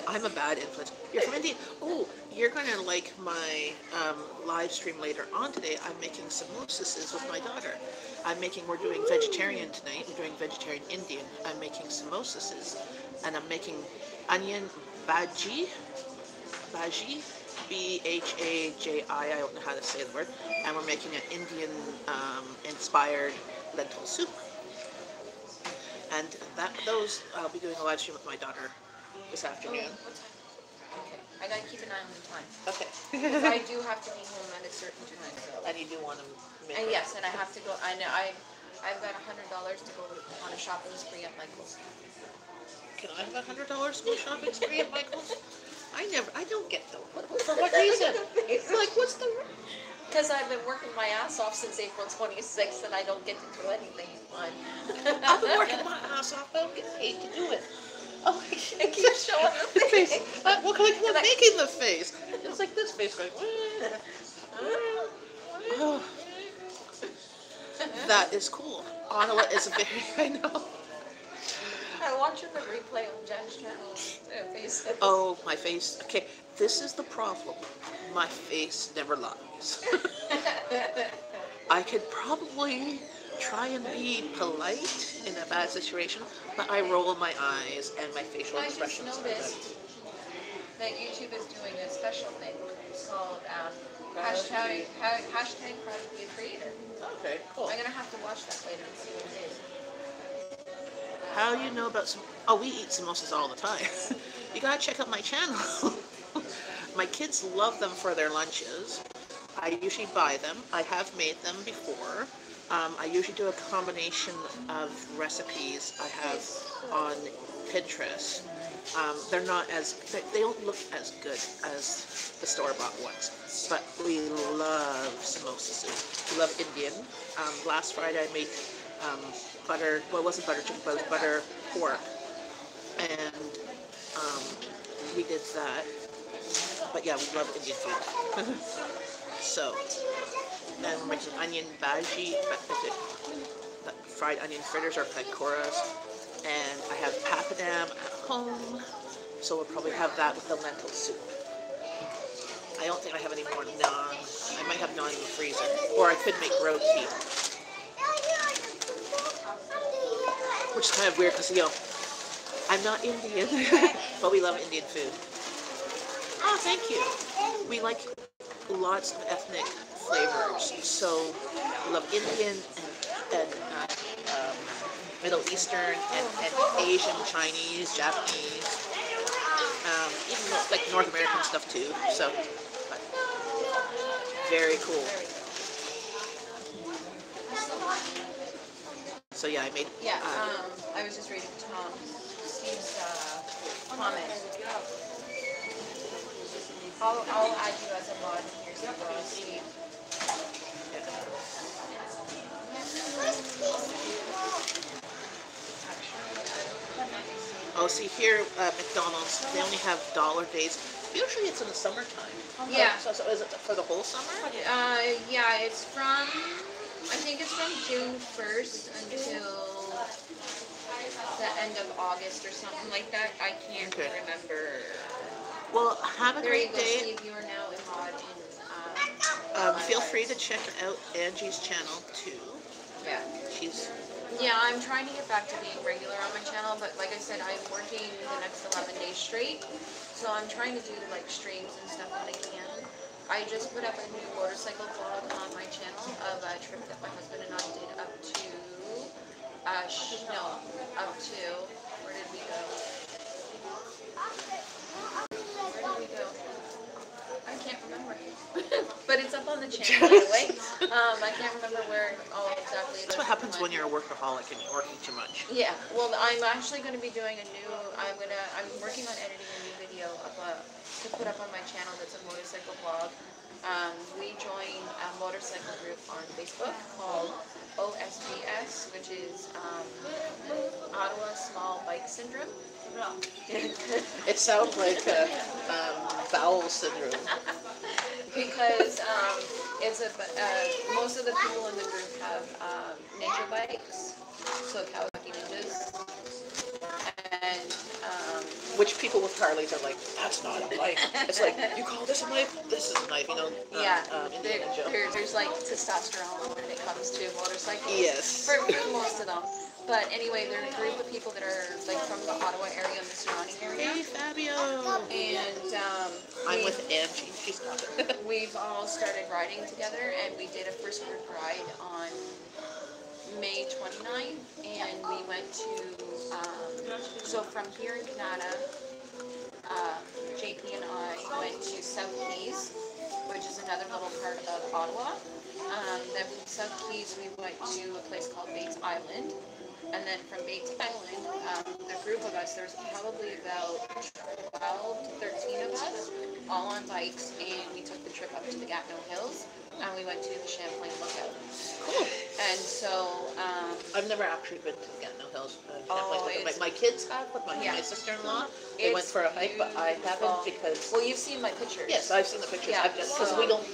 I'm a bad influence. You're from India. Oh, you're going to like my live stream later on today. I'm making samosas with my daughter. We're doing vegetarian tonight. We're doing vegetarian Indian. I'm making samosas. And I'm making onion bhaji, Bhaji, I don't know how to say the word. And we're making an Indian inspired lentil soup. And those I'll be doing a live stream with my daughter this afternoon. What time? Okay. I gotta keep an eye on the time. Okay. I do have to be home at a certain time, so. And you do want to make And yes, and I have to go. I know I've got $100 to go on a shopping spree at Michael's. Can I have $100 to go shopping spree at Michael's? I don't get those. For what reason? Like, what's the... Because I've been working my ass off since April 26th, and I don't get to do anything fun. I've been working my ass off. I don't get paid to do it. Oh, I I keep showing the face. Well, I'm making the face. It's like this face going... Oh. That is cool. Ottawa is very... I know. I'm watching the replay on Jen's channel. Face. Oh, my face. Okay, this is the problem. My face never lies. I could probably try and be polite in a bad situation, but I roll my eyes and my facial I just expressions are noticed that YouTube is doing a special thing called hashtag proud to be a creator. Okay, cool. I'm gonna have to watch that later and see what it is. How do you know about some... Oh, we eat samosas all the time. You gotta check out my channel. My kids love them for their lunches. I usually buy them. I have made them before. I usually do a combination of recipes I have on Pinterest. They're not as... They don't look as good as the store-bought ones. But we love samosa soup. We love Indian. Last Friday I made... butter, well, it wasn't butter chicken, but it was butter pork, and we did that. But yeah, we love Indian food. So, and we're making onion bhaji, fried onion fritters or pakoras, and I have papadam at home, so we'll probably have that with the lentil soup. I don't think I have any more naan. I might have naan in the freezer, or I could make roti. Which is kind of weird because, you know, I'm not Indian, but we love Indian food. Oh, thank you. We like lots of ethnic flavors. So we love Indian and Middle Eastern and Asian, Chinese, Japanese, even like North American stuff too. So, but very cool. So yeah, I made... Yeah, I was just reading Steve's comment. I'll add you as a mod here, Steve. Oh, see here at McDonald's, they only have dollar days. Usually it's in the summertime. Yeah. So is it for the whole summer? Yeah, it's from... I think it's from June 1st until the end of August or something like that. I can't remember. Well, have a There you great go, day. Steve. You are now a mod in... Feel free to check out Angie's channel too. Yeah. Yeah, I'm trying to get back to being regular on my channel, but like I said, I'm working the next 11 days straight. So I'm trying to do like streams and stuff when I can. I just put up a new motorcycle No, up to, where did we go? Where did we go? I can't remember. But it's up on the channel anyway. I can't remember where all exactly it is. That's what happens when you're a workaholic and you're working too much. Yeah, well, I'm actually going to be doing I'm working on editing a new video to put up on my channel that's a motorcycle vlog. We joined a motorcycle group on Facebook called OSBS, which is Ottawa Small Bike Syndrome. It sounds like bowel syndrome. Because most of the people in the group have ninja bikes, so Kawasaki ninjas, and Which people with Harleys are like, that's not a knife. It's like, you call this a knife? This is a knife, you know? yeah, Indiana Jones. there's like testosterone when it comes to motorcycles. Yes. For most of them. But anyway, they're a group of people that are like from the Ottawa area and the surrounding area. Hey, Fabio. And I'm with Angie. She's not there. we've all started riding together, and we did a first group ride on May 29th, and we went to, so from here in Canada, JP and I went to South Keys, which is another little part of Ottawa. Then from South Keys, we went to a place called Bates Island. And then from Bates Island, the group of us, there's probably about 12 to 13 of us, all on bikes, and we took the trip up to the Gatineau Hills, and we went to the Champlain Lookout. Cool. And so, I've never actually been to Gatineau Hills. Oh, My kids have with my sister-in-law. They went It's for a hike, but I haven't because... well, you've seen my pictures. Yes, I've seen the pictures. Yeah, Because we don't...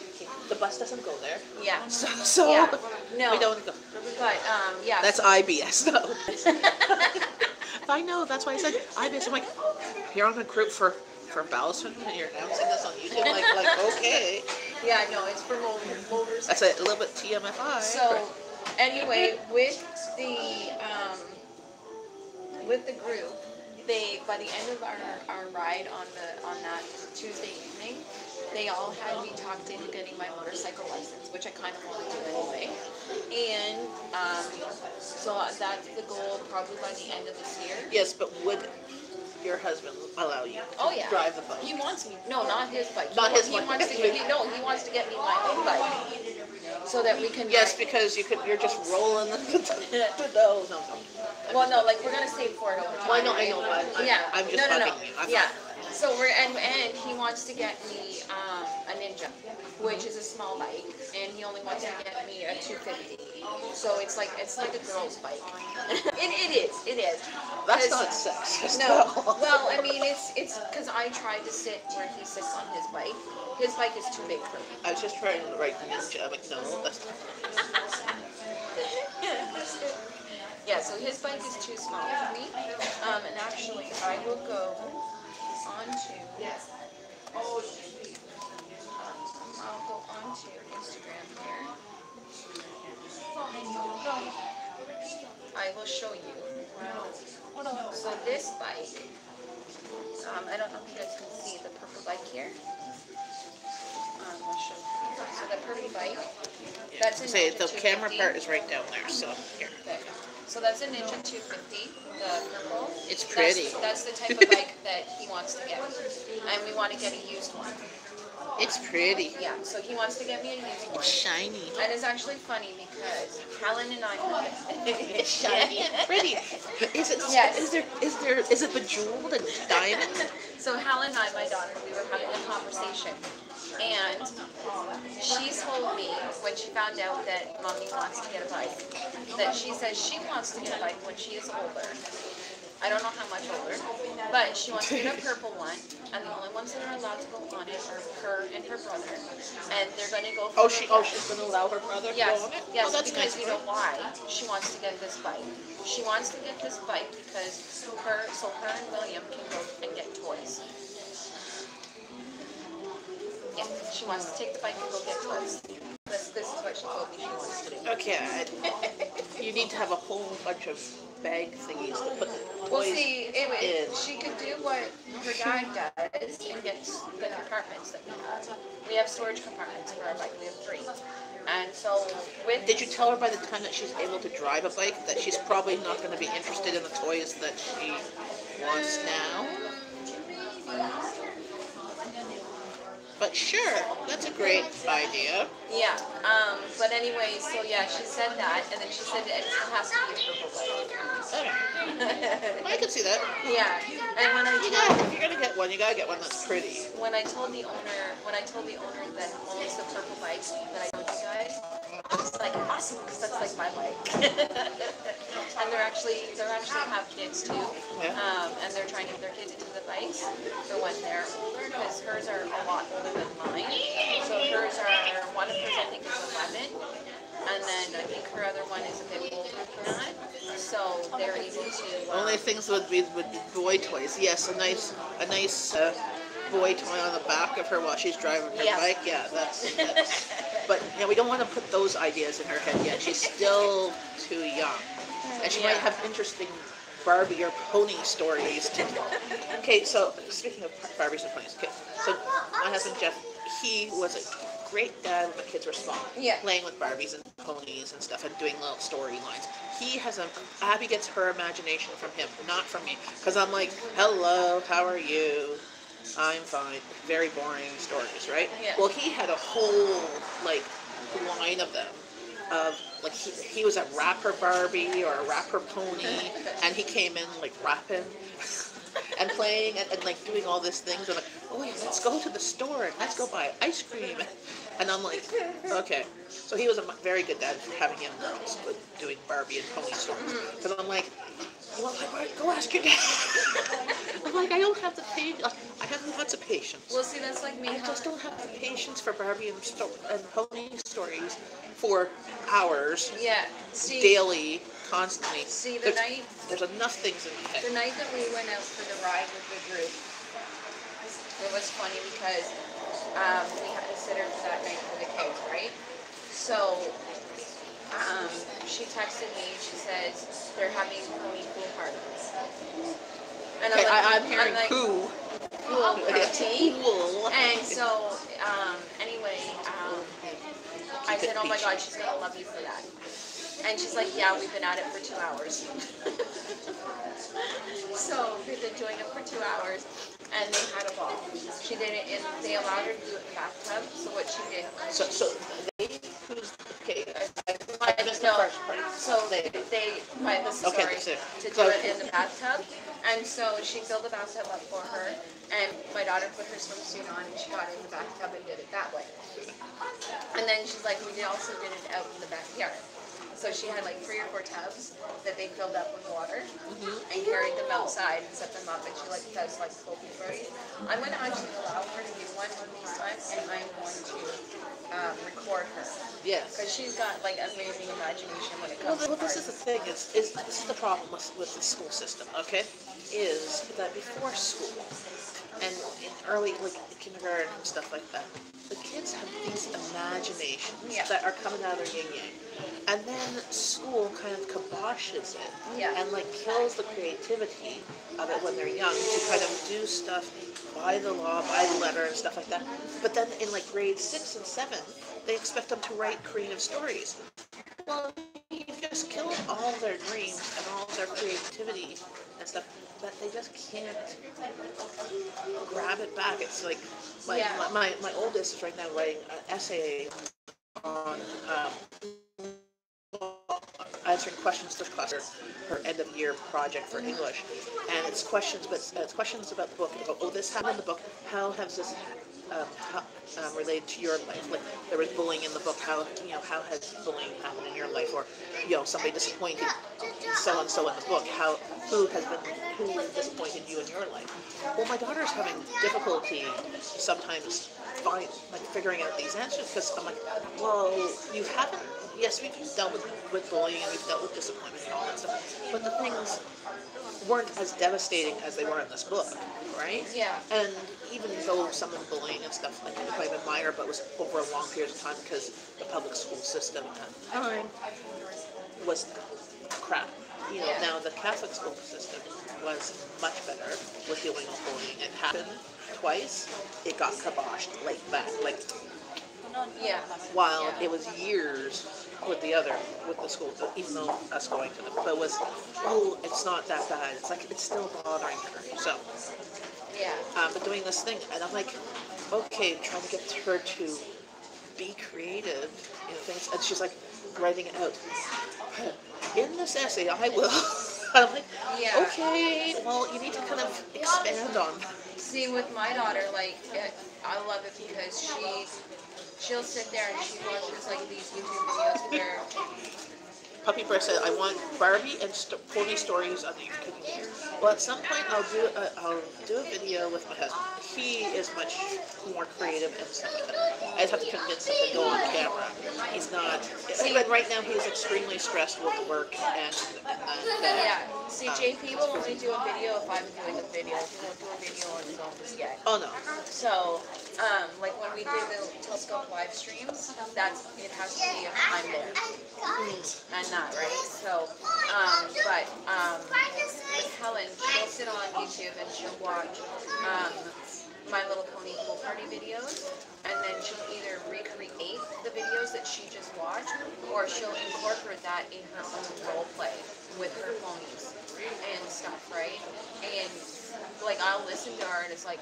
The bus doesn't go there. Yeah. So Yeah. No. we don't go. But, yeah. That's IBS, no. I know, that's why I said IBS. I'm like, you're on a group for Ballison and you're announcing this on YouTube? Like okay. Yeah, no, it's for motorcycles. That's a little bit TMFI. So, anyway, with the group, by the end of our ride on that Tuesday evening, they all had me talked into getting my motorcycle license, which I kind of want to do anyway. And so that's the goal, probably by the end of this year. Yes, but would your husband allow you to drive the bike? He wants me. No, not his bike. Not his He bike. wants to. He wants to get me my own bike, so that we can. Yes, because you're just rolling the no. Well, no, like we're gonna save for it over time. Well, I know, but I'm just bugging you. Yeah. So and he wants to get me a Ninja, which is a small bike, and he only wants to get me a 250. So it's like a girl's bike. It is. That's not sexist. No. Well, I mean it's because I tried to sit where he sits on his bike. His bike is too big for me. I was just trying to write Ninja McDonald. Yeah, so his bike is too small for me. And actually, I will go on to. I'll go on to Instagram here. I will show you. So this bike, I don't know if you guys can see the purple bike here. I'll show you. So the purple bike, that's a Say Ninja the camera 250. part is right down there. So here. Okay. So that's a Ninja 250, the purple. It's pretty. That's the type of bike that he wants to get. And we want to get a used one. It's pretty. Yeah, so he wants to get me a used one. It's shiny. And it's actually funny because Helen and I have It's shiny and pretty. Is it? Yes. Is it bejeweled and diamond? So Helen and I, my daughter, we were having a conversation. And she told me when she found out that Mommy wants to get a bike, that she says she wants to get a bike when she is older. I don't know how much older, but she wants to get a purple one, and the only ones that are allowed to go on it are her and her brother, and they're going to go for She's going to allow her brother to yes, go on it? yes, Oh, that's because nice. you know why she wants to get this bike. She wants to get this bike because her and William can go and get toys. Yeah, she wants to take the bike and go get toys. This is what she told me she wants to do. Okay, you need to have a whole bunch of bag thingies to put the toys Well, see, in. she could do what her dad does and get the compartments that we have. We have storage compartments for our bike. We have 3. And so so with Did you tell her by the time that she's able to drive a bike that she's probably not going to be interested in the toys that she wants now? But sure, that's a great idea. yeah, but anyway, so yeah, she said that, and then she said it has to be a purple bike. I can see that. Yeah, and when If you're gonna get one, you gotta get one that's pretty. when I told the owner that owns the purple bike that I told you guys, I was like, awesome, because that's like my bike. And they're actually have kids too, Yeah. and they're trying to get their kids into the bikes for when they're older, because hers are a lot older than mine. So one of hers I think is 11, and then I think her other one is a bit older than that. So they're able to. Only things would be boy toys. Yes, a nice boy toy on the back of her while she's driving her Yeah. bike. Yeah, that's. But we don't want to put those ideas in her head yet. She's still too young, and she might Yeah. have interesting Barbie or pony stories to tell. Okay, so speaking of Barbies and ponies, okay, so my husband Jeff, he was a great dad when the kids were small, Yeah. playing with Barbies and ponies and stuff and doing little storylines. He has Abby gets her imagination from him, not from me, because I'm like, hello, how are you? I'm fine. Very boring stories, right? Yeah. Well, he had a whole line of them. Of he was a rapper Barbie or a rapper pony, and he came in rapping and playing and doing all these things. And oh yeah, let's go to the store and let's go buy ice cream. And I'm like, okay. So he was a very good dad for having him doing Barbie and pony stories. Because I'm like, well, go ask your dad. I'm like, I don't have the patience. I have lots of patience. Well, see, that's like me. I just don't have the patience for Barbie and pony stories for hours, Yeah. See, daily, constantly. See, There's enough things in my the head. night that we went out for the ride with the group, it was funny because we had a sitter for that night for the kids, right? So she texted me. She says they're having pony pool parties. And Okay, I'm I'm hearing like, poo. Cool. Cool. And so, anyway, I said, oh my God, she's going to love you for that. And she's like, yeah, we've been at it for 2 hours. So we've been doing it for 2 hours, and they had a ball. She did it they allowed her to do it in the bathtub, so what she did. So okay, I missed the No, first part. so they by the story Okay, that's it. to do it in the bathtub, and so she filled the bathtub up for her, and my daughter put her swimsuit on, and she got in the bathtub and did it that way. And then she's like, we also did it out in the backyard. So she had 3 or 4 tubs that they filled up with water and carried them outside and set them up, and she does pool parties. I'm going to actually allow her to do one of these times, and I'm going to record her. Yes. Because she's got amazing imagination when it comes Well, to this is the thing. Is this is the problem with the school system? Okay, is that before school and in early kindergarten and stuff like that, the kids have these imaginations that are coming out of their yin yang, and then school kind of kiboshes it and kills the creativity of it when they're young to kind of do stuff by the law, by the letter, and stuff like that. But then in grade 6 and 7, they expect them to write creative stories. Well, you've just killed all their dreams and all their creativity and stuff, but they just can't grab it back. It's like my oldest is right now writing an essay on answering questions to class, her end of year project for English, and it's questions, but it's questions about the book. Oh, this happened in the book. How has this related to your life? There was bullying in the book. How has bullying happened in your life? Or somebody disappointed so and so in the book. Who disappointed you in your life? Well, my daughter's having difficulty sometimes figuring out these answers, because I'm like, well, you haven't. Yes, we've dealt with bullying and we've dealt with disappointment and all that stuff, but the things weren't as devastating as they were in this book, right? Yeah. And even though some of the bullying and stuff might have been minor, but was over a long period of time because the public school system at the time was crap. Now the Catholic school system was much better with dealing with bullying. It happened twice. It got kiboshed that. Yeah. while it was years with the school, even though us going to them. But it was, oh, it's not that bad. It's like, it's still bothering her. So, Yeah. but doing this thing, and I'm like, okay, trying to get her to be creative in things, and she's like writing it out. In this essay, I will. I'm like, Yeah. okay, well, you need to kind of expand on. See, with my daughter, like, I love it because she'll sit there and she watches like these YouTube videos where Puppy Bear said, I want Barbie and pony stories on the cooking. Well, at some point I'll do a video with my husband. He is much more creative and stuff. I just have to convince him to go on camera. He's not. But right now he's extremely stressed with work and yeah. See, JP will only do a video if I'm doing a video. He won't do a video on his own just yet. Oh no. So, like when we did the telescope live streams, it has to be if I'm there. And not, right? So, with Helen, she'll sit on YouTube and she'll watch My Little Pony Pool Party videos, and then she'll either recreate the videos that she just watched, or she'll incorporate that in her own role play with her ponies and stuff, right? And like I'll listen to her and it's like,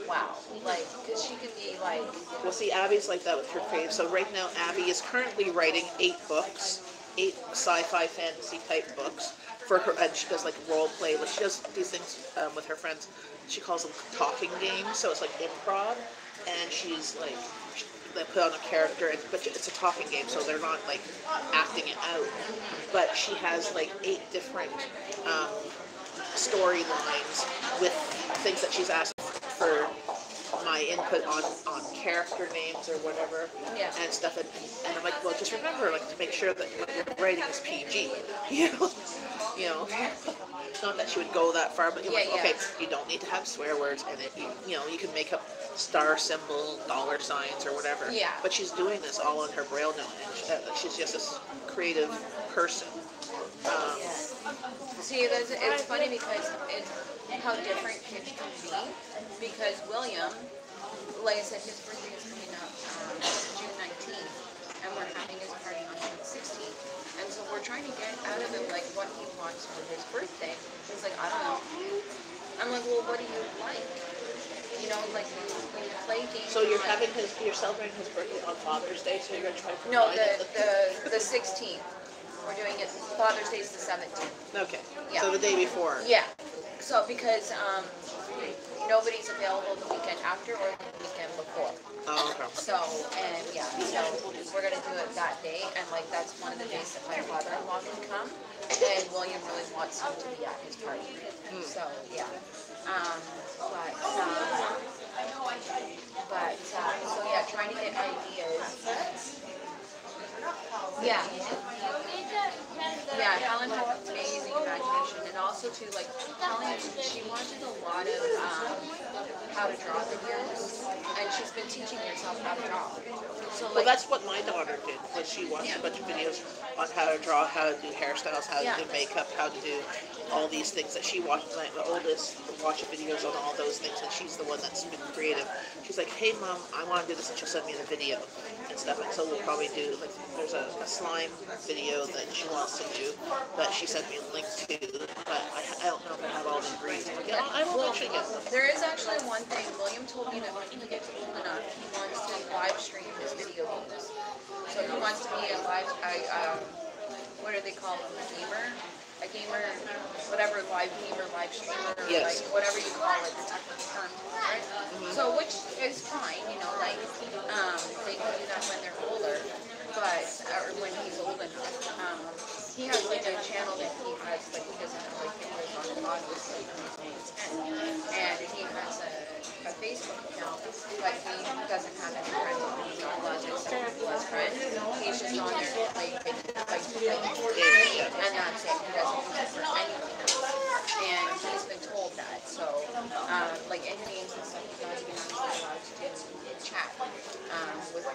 wow, like, because she can be like. Well, see, Abby's like that with her creative. So right now, Abby is currently writing 8 books, 8 sci-fi fantasy type books for her, and she does like role play. Like she does these things with her friends. She calls them talking games. So it's like improv, and she's like, they put on a character, but it's a talking game, so they're not like acting it out. But she has like 8 different storylines with things that she's asked for my input on character names or whatever, Yeah. and stuff. And I'm like, well, just remember, like, to make sure that what you're writing is PG. You know. Not that she would go that far, but you're like, okay, you don't need to have swear words, and you can make up star symbol, dollar signs, or whatever. Yeah. But she's doing this all on her Braille note, and she's just this creative person. See, it's funny because it's how different kids can be. Because William, like I said, his birthday is coming up June 19th, and we're having his party on June 16th. And so we're trying to get out of him like what he wants for his birthday. He's like, I don't know. I'm like, well, what do you like? You know, like you play games. So you're celebrating his birthday on Father's Day, so you're gonna try to No, provide the 16th. We're doing it. Father's Day is the 17th. Okay. Yeah. So the day before. Yeah. So because nobody's available the weekend after or the weekend before. Oh, okay. So we're gonna do it that day, and like that's one of the days that my father-in-law can come, and William really wants him to be at his party. So yeah. So yeah, trying to get ideas. Yeah. Yeah, Helen has amazing imagination, and also too, like, Helen, she watches a lot of how to draw videos, and she's been teaching herself how to draw. So, like, Well, that's what my daughter did. Was she watched a bunch of videos on how to draw, how to do hairstyles, how to do makeup, how to do all these things that she watched. My oldest watched videos on all those things, and she's the one that's been creative. She's like, hey, Mom, I want to do this, and she'll send me the video and stuff. And so we'll probably do, like, there's a slime video that she wants to do that she sent me a link to, but I don't know if I have all the ingredients. I will actually get them. there is actually one thing. William told me that when he gets old enough, he wants to live stream his video games. So he wants to be a live, what do they call them, a gamer, whatever, live gamer, live streamer, Yes. like whatever you call it, the technical term, right? So which is fine, you know, like they can do that when they're older, but or when he's old enough. He has like a channel that he has, like he doesn't have like videos on the bottom, like and he has a Facebook account, but he doesn't have any friends on it. He's not allowed to accept people as friends. He's just on there to play and that's it. He doesn't use it for anything else. And he's been told that. So, like in games and stuff, he does, he's not allowed to do chat with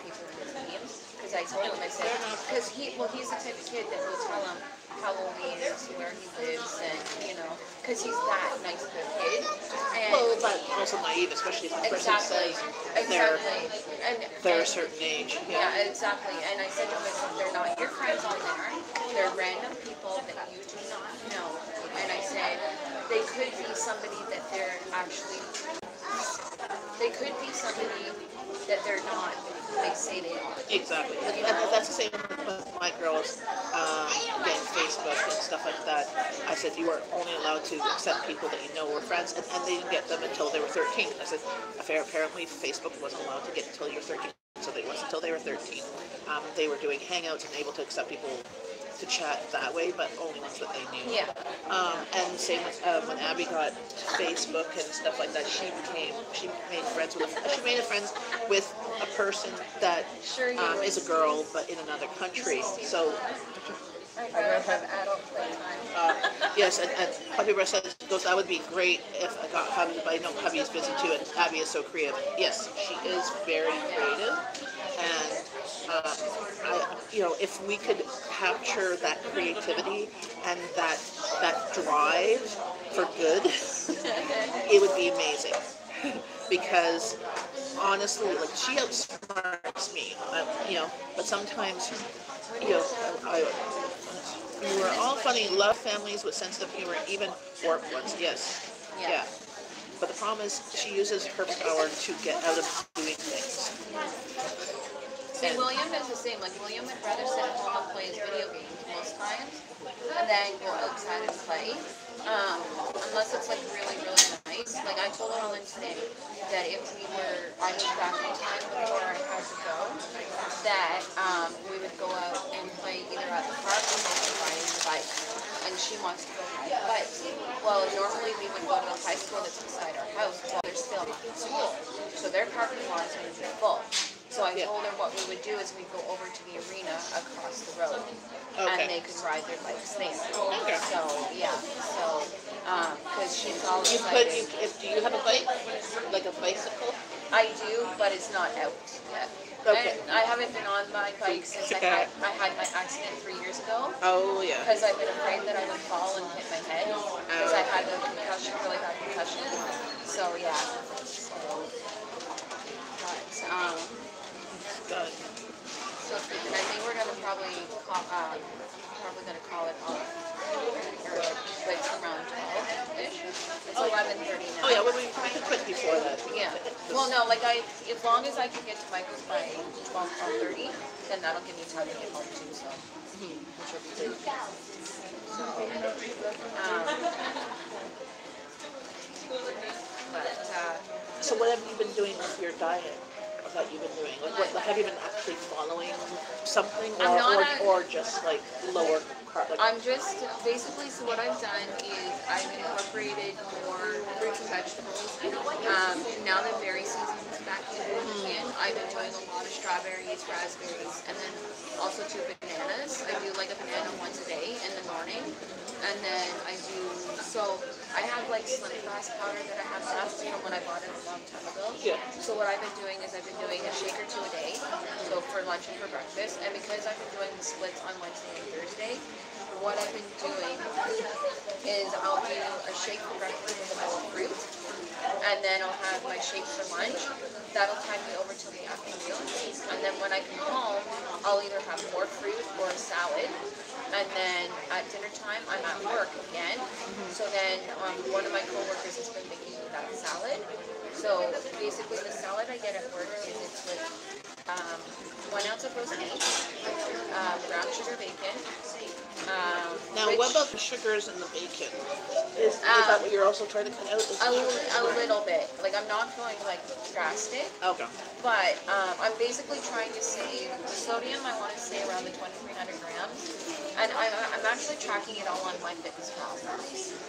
people in his games. because I told him, I said, because he's the type of kid that will tell him how old he is, where he lives, and, you know, because he's that nice of a kid. And Well, but also naive, especially if the person exactly, says exactly. they're a certain age. Yeah, exactly. And I said to him, I said, they're not your friends on there. They're random people that you do not know. And I said, they could be somebody that they're actually, they could be somebody that they're not. They say they are. Exactly. And that's the same with my girls getting Facebook and stuff like that. I said you are only allowed to accept people that you know were friends, and they didn't get them until they were 13. I said, apparently Facebook wasn't allowed to get until you're 13, so it wasn't until they were 13. They were doing Hangouts and able to accept people to chat that way, but only ones that they knew. Yeah. And same with when Abby got Facebook and stuff like that. She made friends with a person that is a girl but in another country. So I'd rather have adult playtime. yes, and Puppy Breast goes, that would be great if I got hubby, but I know hubby is busy too, and Abby is so creative. Yes, she is very creative, and if we could capture that creativity and that drive for good, it would be amazing. Because honestly, like, she outsmarts me, but sometimes, we were all funny, love families with sensitive humor, even warped ones. Yes, yeah. But the problem is, she uses her power to get out of doing things. See, William does the same. Like, William would rather sit at home and play his video games most times, and then go outside and play. Unless it's like really, really nice. Like, I told Helen today that if I moved back in time before I had to go, that we would go out and play either at the park or maybe riding the bike. And she wants to go ride the bike. Well, normally we would go to the high school that's beside our house while they're still in school. So their parking lot is going to be full. So I told her what we would do is we'd go over to the arena across the road, and they could ride their bikes there. Okay. So yeah, because she's all Do you have a bike, like a bicycle? I do, but it's not out yet. Okay. And I haven't been on my bike since I had my accident 3 years ago. Oh yeah. Because I've been afraid that I would fall and hit my head. Because I had a concussion, really bad concussion. So yeah. Good. So and I think we're gonna probably call it off. Like around 12-ish. It's 11:30 now. Oh yeah, we can quit before that. Yeah. Well, no, like as long as I can get to Michael's by 12:30, then that'll give me time to get home too. So, which will be good. So what have you been doing with your diet? That you've been doing? Like, what have you been actually following something, or just like lower carb? Like, I'm just basically. So what I've done is I've incorporated more fruits and vegetables. Now that berry season is back in, I've been doing a lot of strawberries, raspberries, and then also 2 bananas. I do like a banana once a day in the morning, and then I do. So I have like Slim Fast powder that I have left from when I bought it a long time ago. Yeah. So what I've been doing is I've been doing a shake or 2 a day, so for lunch and for breakfast. And because I've been doing the splits on Wednesday and Thursday, what I've been doing is I'll do a shake for breakfast with a bowl of fruit, and then I'll have my shake for lunch. That'll tide me over till the afternoon. And then when I come home, I'll either have more fruit or a salad. And then at dinner time, I'm at work again. So then one of my coworkers has been making me that salad. So basically the salad I get at work is it's with 1 ounce of roast beef, brown sugar bacon. now, what about the sugars and the bacon? Is that what you're also trying to cut out? A little bit. Like, I'm not going like drastic. Okay. But I'm basically trying to save the sodium. I want to stay around the 2,300 grams, and I'm actually tracking it all on MyFitnessPal.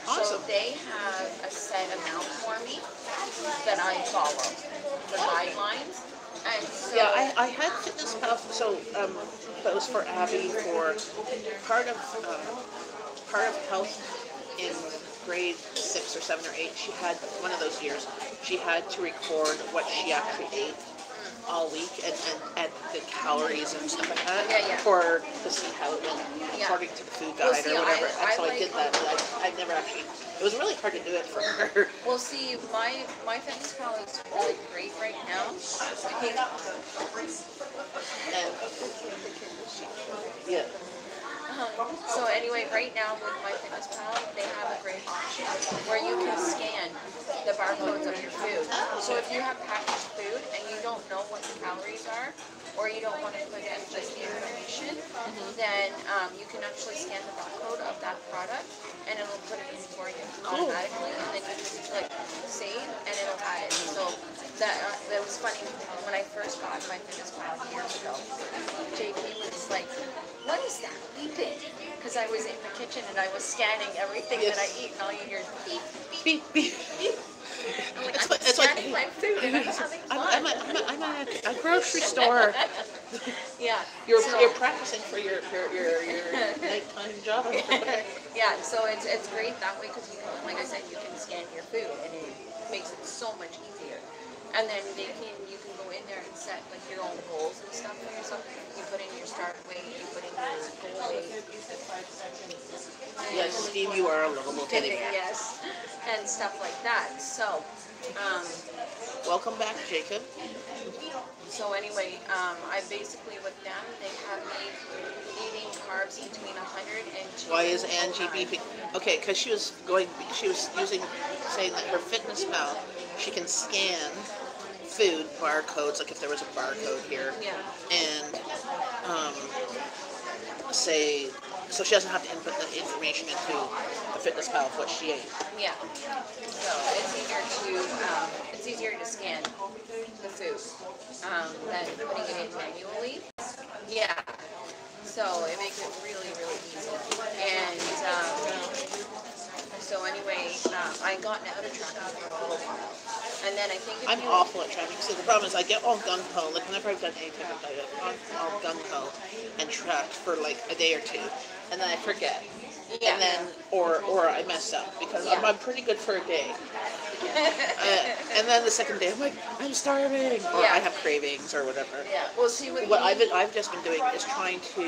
Awesome. So they have a set amount for me that I follow, the guidelines. And so, Yeah, I had Fitness Pal, so that was for Abby for part of health in grade 6 or 7 or 8. She had one of those years. She had to record what she actually ate all week and the calories and stuff like that Yeah, yeah. for to see how it went Yeah. according to the food Well, guide see, or whatever. I And so I like- did that, but I never actually. It was really hard to do it for her. Well, see, my fitness pal is really great right now. Okay. And yeah. So anyway, right now with my fitness pal, they have a great option where you can scan the barcodes of your food. So if you have packaged food and you don't know what the calories are, or you don't want to put in just the information, then you can actually scan the barcode of that product and it'll put it in for you automatically, and then you just like save and it'll add it. So that was funny when I first got my fitness pal years ago. JP was like, "What is that beeping?" Because I was in the kitchen and I was scanning everything that I eat, and all you hear is beep, beep, Beep, beep. beep. I'm like, I'm It's like, scanning my food and I'm having I'm fun. at a grocery store. Yeah. You're so- you're practicing for your nighttime job. Yeah, so it's great that way because you can, like I said, you can scan your food and it makes it so much easier. And then you can go in there and set like your own goals and stuff for yourself. You put in your start weight, you put in your goal weight. Yes, Steve, you are a lovable teddy bear. Yes, and stuff like that. So, Welcome back, Jacob. so anyway, I basically with them, they have me eating carbs between 100 and 200. Why is Angie beeping? Okay, because she was saying that her fitness pal, she can scan food barcodes, like if there was a barcode here, Yeah. and say, so she doesn't have to input the information into the fitness pal of what she ate. Yeah. So it's easier to scan the food than putting it in manually. Yeah. So it makes it really, really easy. And so anyway, I got out of tracking for a little while. And then I think if I'm you awful at tracking. So the problem is I get all gung-ho, like whenever I've done any type of diet, I'm all gung-ho and tracked for like a day or two, and then I forget. Yeah. And then, or I mess up because I'm pretty good for a day. And then the second day I'm like, I'm starving, or Yeah. I have cravings or whatever. Yeah. Well, see with What me, I've just been doing is trying to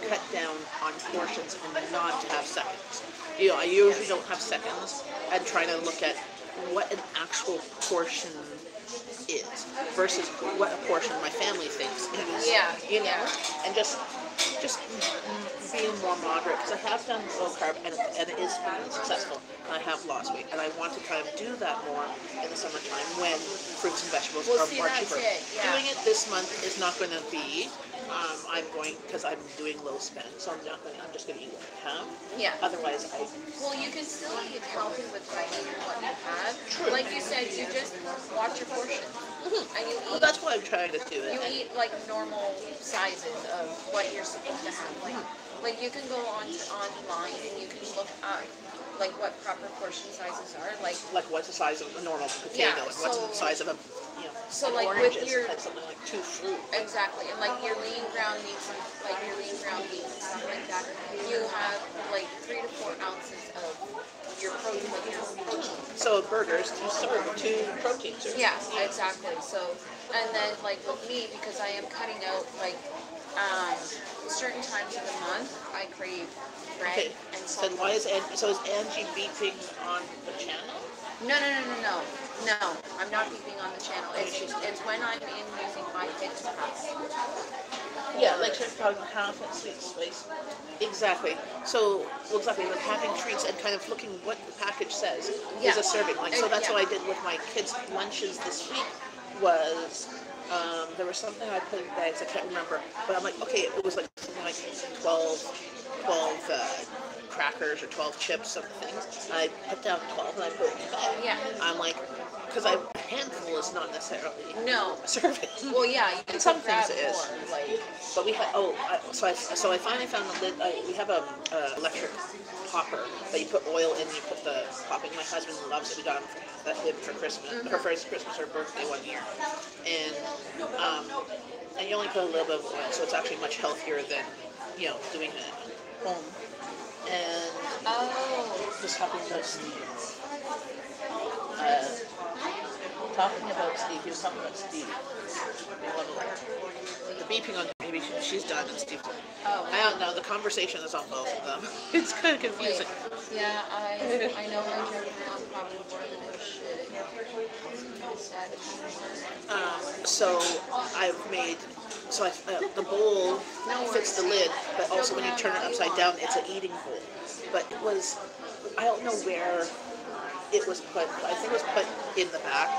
cut down on portions and not to have seconds. You know, I usually don't have seconds. I'm trying to look at what an actual portion is versus what a portion my family thinks is. Yeah, You know, yeah. and just being more moderate, because I have done low carb and it is been successful. And I have lost weight, and I want to kind of do that more in the summertime when fruits and vegetables Well, are see, more that's cheaper. it, yeah. Doing it this month is not going to be. I'm going because I'm doing low spend, so I'm just going to eat what I have. Yeah. Otherwise, well, you can still eat healthy with what you have. True. Like you said, you just watch your portion. And you well, eat, that's why I'm trying to do it. you eat like normal sizes of what you're supposed to have. Like you can go online and you can look up like what proper portion sizes are. Like what's the size of a normal potato, Yeah, and what's the so- size of a so an like orange with is your something like 2 fruit. exactly, and like your lean ground meats, like your lean ground meats and stuff like that, you have like 3 to 4 ounces of your protein, like your protein. So a burger's 2 proteins. Or Yeah, exactly. So, and then like with me, because I am cutting out like certain times of the month, I crave bread Okay, and then salt. why is Angie beeping on the channel? No, I'm not beeping on the channel. It's when I'm in using my fitness pass. Yeah, like she's probably half and sweet spice. Exactly. So, well, exactly, with having treats and kind of looking what the package says Yeah. is a serving. Like, so that's Yeah. what I did with my kids' lunches this week. Was there was something I put in bags, I can't remember, but I'm like, okay, it was like something like 12 crackers or 12 chips of things. And I put down 12 and I put it in the bag. Yeah. I'm like, because a handful is not necessarily No. a serving. Well, yeah, you can Some grab things it is. more. Like, But we had so I finally found the lid. We have a electric popper that you put oil in. You put the popping. My husband loves it. We got him for Christmas, her first Christmas or birthday one year, and you only put a little bit of oil, so it's actually much healthier than doing it at home. And just having those talking about Steve. He was talking about Steve. The beeping on maybe she's done and Steve's done. Oh. I don't know. The conversation is on both of them. It's kind of confusing. Yeah, I know I joke around probably more than I should. It's kind of sad. So I've made the bowl fits the lid, but also when you turn it upside down, it's an eating bowl. But it was, I don't know where it was put. I think it was put in the back.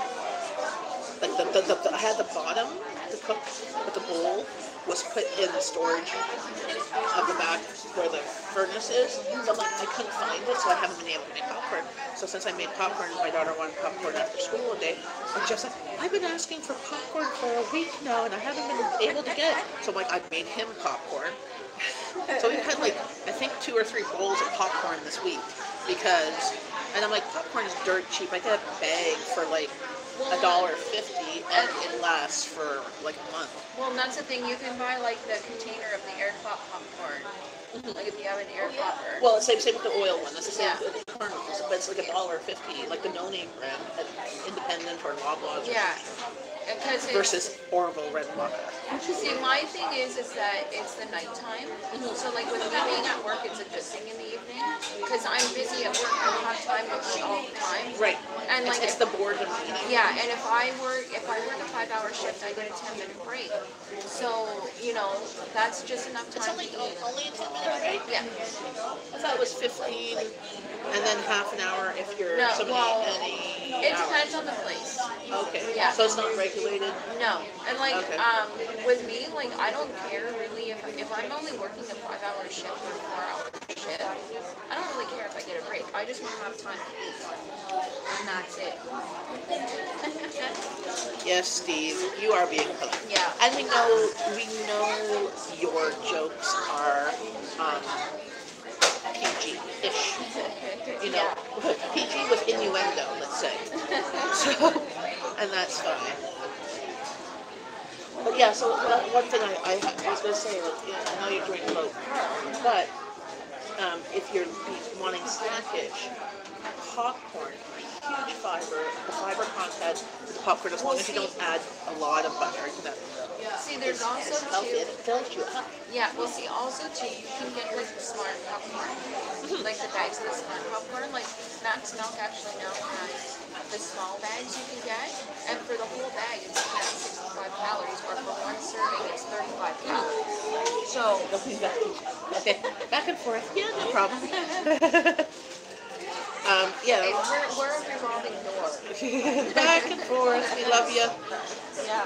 Like I had the bottom to cook, but the bowl was put in the storage of the back where the furnace is. So I couldn't find it, so I haven't been able to make popcorn. So since I made popcorn, my daughter wanted popcorn after school one day, and just like, I've been asking for popcorn for a week now, and I haven't been able to get it. So I'm like, I made him popcorn. So we had like, I think 2 or 3 bowls of popcorn this week because, and I'm like, popcorn is dirt cheap. I get a bag for like $1.50 and it lasts for like a month. Well, and that's the thing. You can buy like the container of the air pop popcorn. Like if you have an air popper. Well, same with the oil one. That's the same with the kernels, but it's like $1.50, like the no-name brand at Independent or Loblaws. Yeah. Versus Orville Red Mocha. See, my thing is that it's the nighttime. So, like, with me being at work, it's a good thing in the evening. Because I'm busy at work, I don't have time to eat all the time. Right. And like, it's the boredom eating. Yeah, and if I work a 5-hour shift, I get a 10-minute break. So, you know, that's just enough time to eat. Only a 10-minute break? Yeah. I thought it was 15, and then half an hour if you're it depends on the place. Okay. Yeah. So it's not regulated? No. And like, okay. With me, like, I don't care really if I'm only working a 5-hour shift or a 4-hour shift. I don't really care if I get a break. I just want to have time to eat. And that's it. Yes, Steve, you are being polite. Yeah. And we know your jokes are PG-ish. You know, PG with innuendo, let's say. So, and that's fine. But yeah, so one thing I was going to say, like, I know you're doing low carb, but if you're wanting snackage, popcorn, huge fiber, the fiber content of the popcorn, as long as you don't add a lot of butter to that. See, there's also it fills you up. Yeah, well, see, also too, you can get like the smart popcorn, like the bags of the smart popcorn. Like Max Milk actually now has the small bags you can get, and for the whole bag it's 65 calories, or for one serving it's 35 calories. So okay, back and forth. Yeah, no problem. Yeah. We're a revolving door. Back and forth. We love you. Yeah.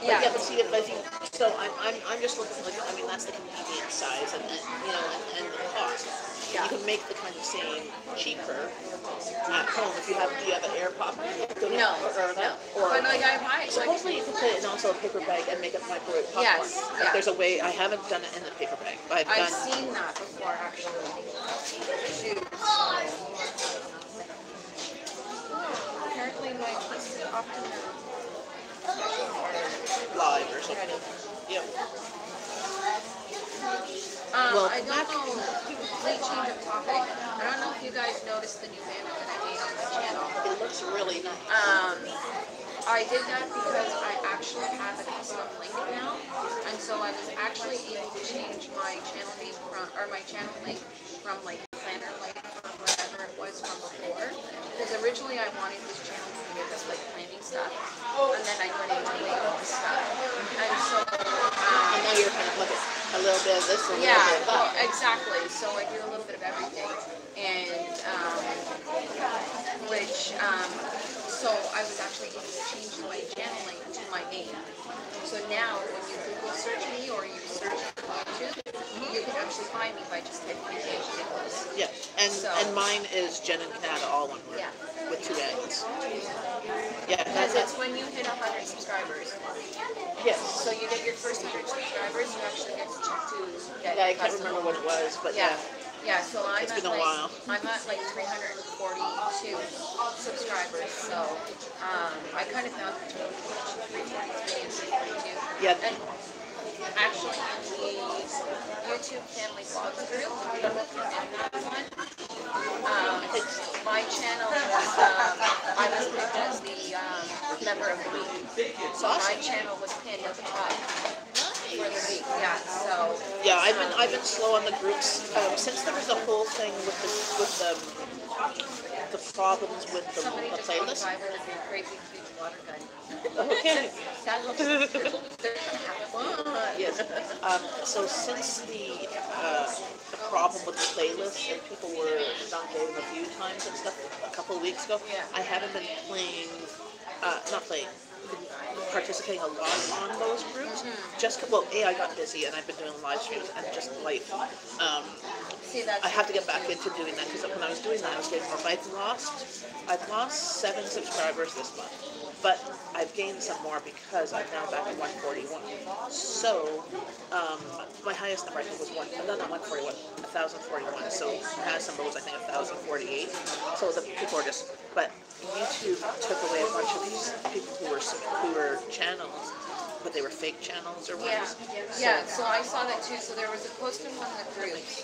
Yeah, but see, if I think so, I'm just looking like, I mean, that's the convenient size, and you know, and the cost. Yeah. You can make the kind of same cheaper at home if you have. Do you have an air pop? No. Or but like I buy. Supposedly you can put it in also a paper bag and make it microwave popcorn. Yes. Like there's a way. I haven't done it in the paper bag, but I've seen that before actually. Apparently my kids often live or something. Yep. Well, I don't know, complete change of topic. I don't know if you guys noticed the new banner that I made on my channel. It looks really nice. I did that because I actually have a custom link now, and so I was actually able to change my channel name or my channel link from like planner link or whatever it was from before. Because originally I wanted this channel to be just like planning stuff, and then I went into making stuff. And so, and now you're kind of looking a little bit of this, a little bit of that. Well, exactly. So I do a little bit of everything, and so I was actually able to change my channel link to my name. So now when you Google search me or you search on YouTube, you can actually find me by just typing in Angie Nicholas. Yeah, and mine is Jen and Canada, all one word, with 2 N's. Yeah, because it's when you hit 100 subscribers. Yes. So you get your first 100 subscribers, you actually get to get. Yeah, I can't remember what it was, but yeah. Yeah, so it's been a while. I'm at like 342 subscribers, so I kind of found between 343 and 342. Yeah. actually in the YouTube family vlogs group. I don't know if you're in that one. My channel was, I was picked as the member of the week. So my channel was pinned at the top for the week. Yeah. So. Yeah, I've been slow on the groups since there was the whole thing with the problems with the Somebody just playlist. by with a great big huge water gun. Okay. That looks they're gonna have fun. Yes. So since the problem with the playlist and people were not getting the view times and stuff a couple of weeks ago, Yeah. I haven't been playing, not playing, been participating a lot on those groups. Just well, I got busy and I've been doing live streams and just life. See, that's I have to get back into doing that because when I was doing that, I was getting more. I've lost 7 subscribers this month, but I've gained some more because I'm now back at 141. So my highest number I think was 1,041. So highest number was I think 1,048. So the people are just, but YouTube took away a bunch of these people who were channels, but they were fake channels or yeah, ones. yeah. So I saw that too. So there was a post in one of the groups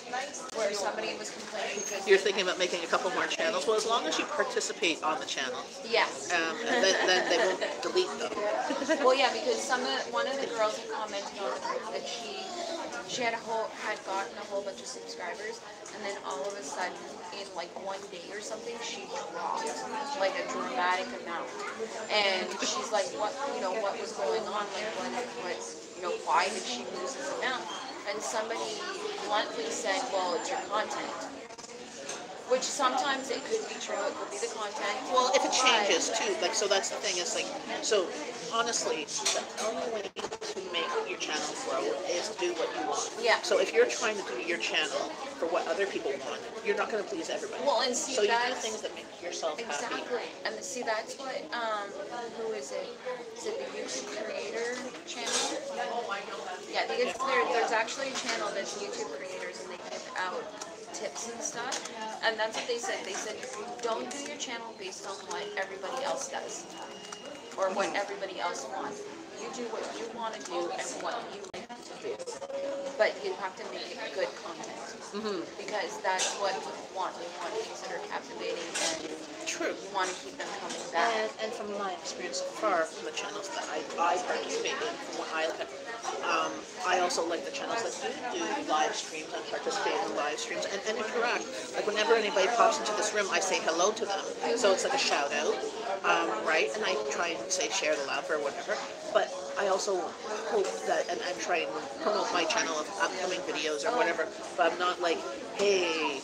where somebody was complaining because You're thinking about making a couple more channels. Well, as long as you participate on the channels, yes. and then they won't delete them. Well, yeah, because one of the girls had commented on the group that she had gotten a whole bunch of subscribers, and then all of a sudden, in like one day or something, she dropped like a dramatic amount. And she's like, what was going on? Like, why did she lose this amount? And somebody bluntly said, well, it's your content. Which sometimes it could be true, it could be the content. Well, if it changes too, like, so that's the thing, is like, so honestly, the only way to make your channel grow is do what you want. Yeah. So if you're trying to do your channel for what other people want, you're not going to please everybody. Well, and see, so you do that's things that make yourself happy. exactly. And see, that's what who is it? Is it the YouTube creator channel? Yeah, because there's actually a channel that's YouTube creators, and they give out tips and stuff. And that's what they said. They said, don't do your channel based on what everybody else does or what everybody else wants. You do what you want to do and what you like to do. But you have to make it good content. Because that's what people want. They want things that are captivating and True. you want to keep them coming back. And from my experience so far, from the channels that I participate in, from what I look at, I also like the channels that do live streams and participate in live streams and interact. Like whenever anybody pops into this room, I say hello to them. So it's like a shout out, right? And I try and say share the love or whatever. But I also hope that, and try and promote my channel of upcoming videos or whatever. But I'm not like, hey,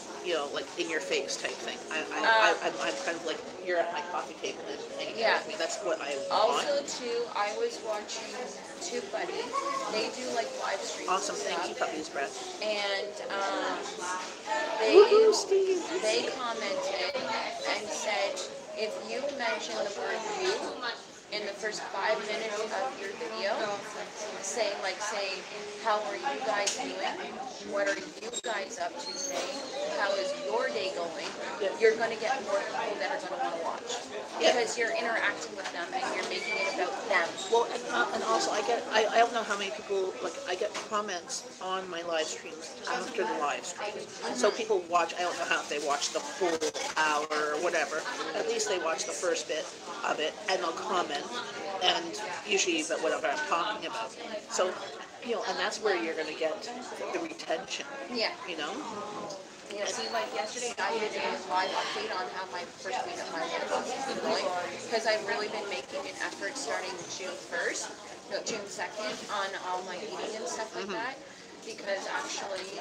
like in your face type thing. I'm kind of like, you're at my coffee table and hanging out with me. That's what I want. Also, too, I was watching TubeBuddy. They do like live streams. Awesome, and thank you, stuff. Puppy's Breath. And Woohoo, Steve. they commented and said, if you mention the word you in the first 5 minutes of your video, say, how are you guys doing? What are you guys up to today? How is your day going? You're going to get more people that are going to want to watch. Because you're interacting with them and you're making it about them. Well, and also I don't know how many people, like, I get comments on my live streams after the live streams. So people watch, I don't know how if they watch the full hour or whatever. At least they watch the first bit of it and they'll comment, and usually about whatever I'm talking about. So, and that's where you're going to get the retention. Yeah. Yeah, see, like yesterday, I did a live update on how my first week of my workouts has been going, because I've really been making an effort starting June 2nd on all my eating and stuff like that, because actually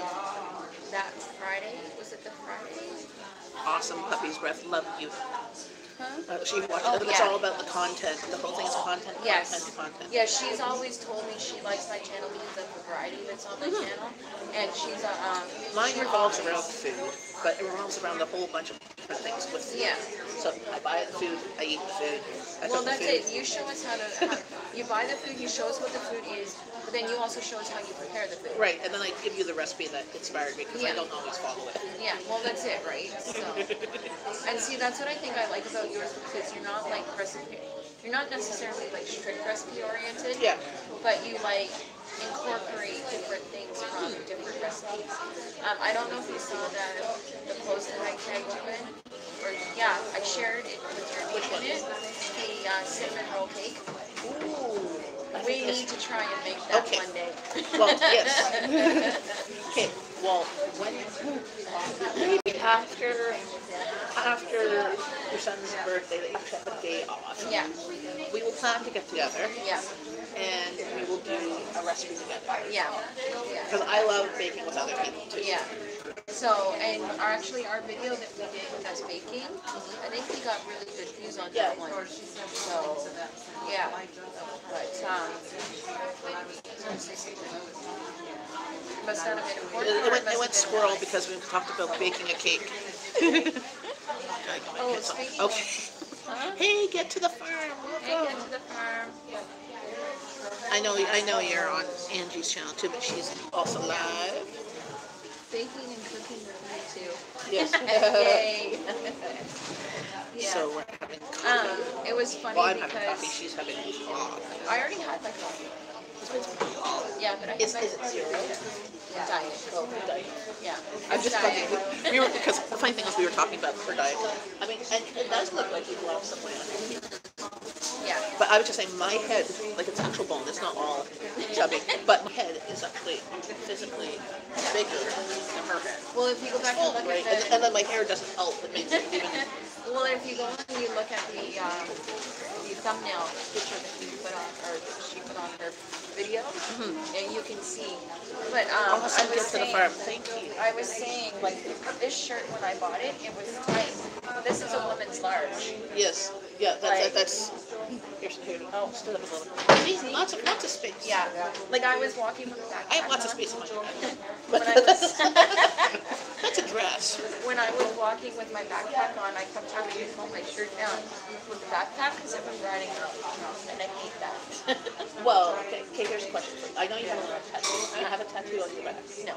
that Friday, was it the Friday? Awesome, Puppy's Breath, love you. Huh? She watched it's all about the content. The whole thing is content, Yes. content. Yeah, she's always told me she likes my channel because of the variety that's on my channel, and she's Mine revolves around food, but it revolves around a whole bunch of different things with food. Yeah. So I buy the food, I eat the food. Well, that's it. You show us how you buy the food, you show us what the food is, but then you also show us how you prepare the food. Right, and then I give you the recipe that inspired me because I don't always follow it. Yeah, well, that's it, right? So, and see, that's what I think I like about yours, because you're not like you're not necessarily like strict recipe oriented. Yeah. But you like incorporate different things from different recipes. I don't know if you saw the post that I tagged you in, or yeah, I shared it with your name in it. The cinnamon roll cake. Ooh. We need to try and make that one day. Well, yes. Okay. Well, when maybe after your son's birthday, that you have a day off. Yeah. We will plan to get together. Yeah. And we will do a recipe together. Yeah. Yeah. Because I love baking with other people too. Yeah. So, and our video that we did with us baking, I think we got really good views on that one. So, yeah. But, must not have been important. It went squirrel because we talked about baking a cake. Oh, speaking of, huh? Hey, get to the farm. Hey, get to the farm. I know you're on Angie's channel too, but she's also live. Baking and cooking with me too. Yes. Yay. Yeah. So we're having coffee. It was funny Well, I'm because having coffee. She's having coffee. I already had my coffee. Yeah, but I Is had it zero? diet. Oh, diet. Yeah. I'm just diet. talking. We were, because the funny thing is we were talking about her diet. I mean, and it does look like you've lost some weight. Yeah. But I was just saying, my head, like it's actual bone, it's not all chubby, but my head is actually physically bigger than her head. Well, if you go back and look Right? at And then my hair doesn't help. It makes it even. well, if you go and you look at the thumbnail picture that you put on, or she put on her video, and you can see. But I was Get to the saying, farm. Thank you. I was saying, like this shirt when I bought it, it was tight. This is a woman's large. Yes. Yeah. That's. Here. Oh, still have a little. See, lots of space. Yeah. Like I was walking with a backpack. I have lots of on. space in my bag. When But I was that's a dress. when I was walking with my backpack on, I kept having to pull my shirt down with the backpack because it was riding up, and I hate that. Well, okay, here's a question for you. I know you have a tattoo. Do you have a tattoo on your back? No,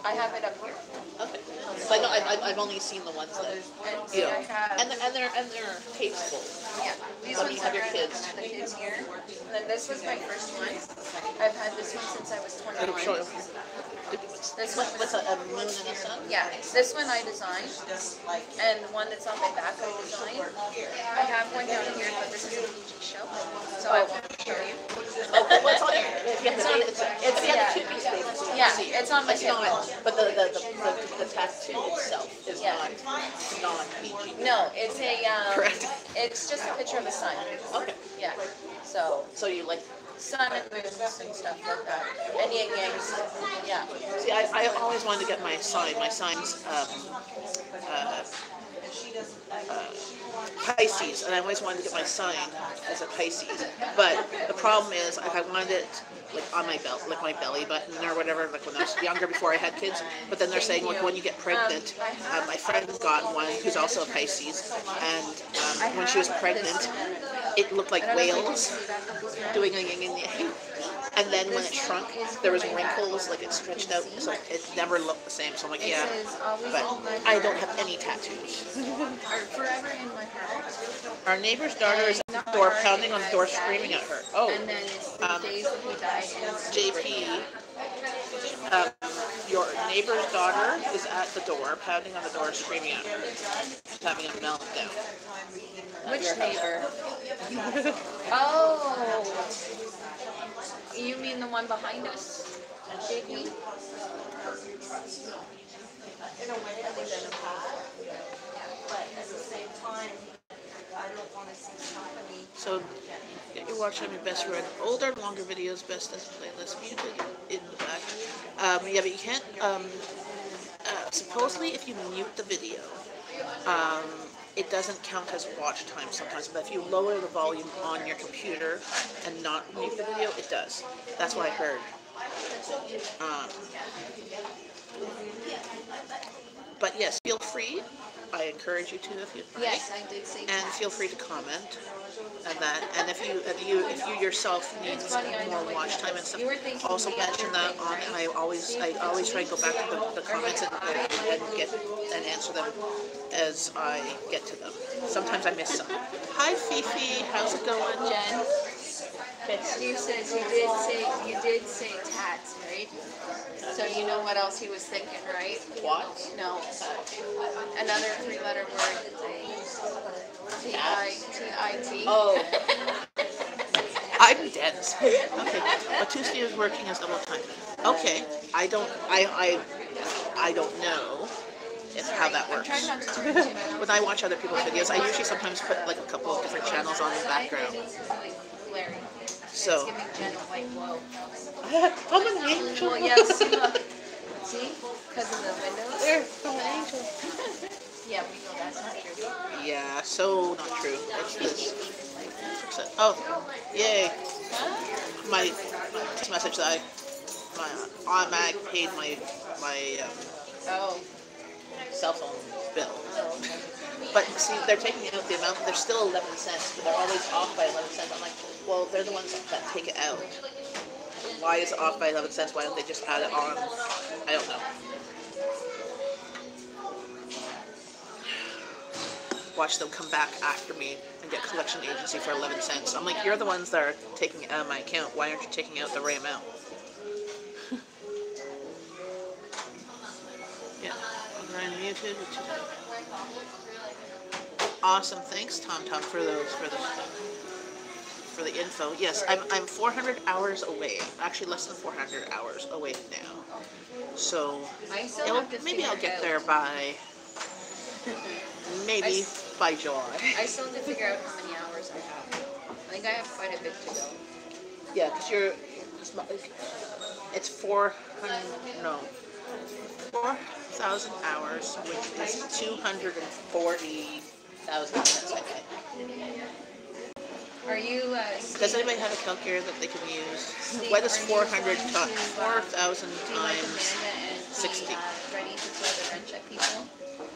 I have it up here. Okay. So I know I've only seen the ones that And you see, know, I have and they're tasteful. yeah. These Let me ones have are your kids. the kids here. And then this was my first one. I've had this one since I was I'm 21. sure. This one What's a moon and a sun? Yeah, this one I designed, and the one that's on my back I designed. I have one down here, but this is a PG show, so I won't show you. Okay, what's on it? If you have It's the on- baby, it's the other two pieces. Yeah, it's on my It's hip. not, but the tattoo itself is Yeah. not PG. No, it's a Correct. it's just a picture of the sun. Okay. Yeah, so So you like? sun and moons and stuff like that, and yin yangs. Yeah. See, I always wanted to get my sign. My sign's Pisces, and I always wanted to get my sign as a Pisces. But the problem is, I wanted it like on my belt, like my belly button or whatever, like when I was younger before I had kids. But then they're saying, like when you get pregnant, my friend got one who's also a Pisces, and when she was pregnant, it looked like whales doing a yin and yang. And then when it shrunk, there was wrinkles, like it stretched out, so it never looked the same. So I'm like, yeah, but I don't have any tattoos. Are forever in my heart. Our neighbor's daughter is at the door, pounding on the door, screaming at her. Oh, And then it's the days that he died. JP, your neighbor's daughter is at the door, pounding on the door, screaming at her. She's having a meltdown. Which neighbor? Oh. You mean the one behind us? JP? In a way, I think that's but at the same time, I don't want to see company. So, you're watching your best friend. Older, longer videos, best as playlist, music in the back. Yeah, but you can't, supposedly if you mute the video, it doesn't count as watch time sometimes, but if you lower the volume on your computer and not mute the video, it does. That's what I heard. But yes, feel free. I encourage you to if you'd like. Yes, I did say And that. feel free to comment and that. And if you yourself need more watch time and stuff, also mention that on. And I always try to go back to the comments and answer them as I get to them. Sometimes I miss some. Hi Fifi, how's it going? Jen. Okay, Okay. Steve says you did say tats, right? So you know what else he was thinking, right? What? No. Another three-letter word. T-I-T. Oh. I'm dense. Okay. But Tuesday is working as double time. Okay. I don't know if how that I'm works. trying not to turn too much. When I watch other people's videos, I usually sometimes put like a couple of different channels on in the background. Larry. So. It's giving Jen a white glow. I'm an angel. Well, yes, look. See? Because of the windows? There, I'm an angel. Yeah, we know that's not true. Yeah, so not true. It's this. Fix it. Oh, yay. My text message that my automatic paid my Oh. cell phone bill. Oh, okay. But see, they're taking out the amount. They're still 11 cents, but they're always off by 11 cents. I'm like, well, they're the ones that take it out. Why is it off by 11 cents? Why don't they just add it on? I don't know. Watch them come back after me and get collection agency for 11 cents. I'm like, you're the ones that are taking it out of my account. Why aren't you taking out the right amount? Yeah. YouTube. Awesome. Thanks, Tom, for those for the info. Yes, I'm 400 hours away. Actually, less than 400 hours away now. So maybe I'll get there by by July. I still have to figure out how many hours I have. I think I have quite a bit to go. Yeah, because it's 4,000 hours, which is 240,000 cents, I think. Are you, Does anybody have a calculator that they can use? What is 4,000 times 60? Ready to throw the wrench at people?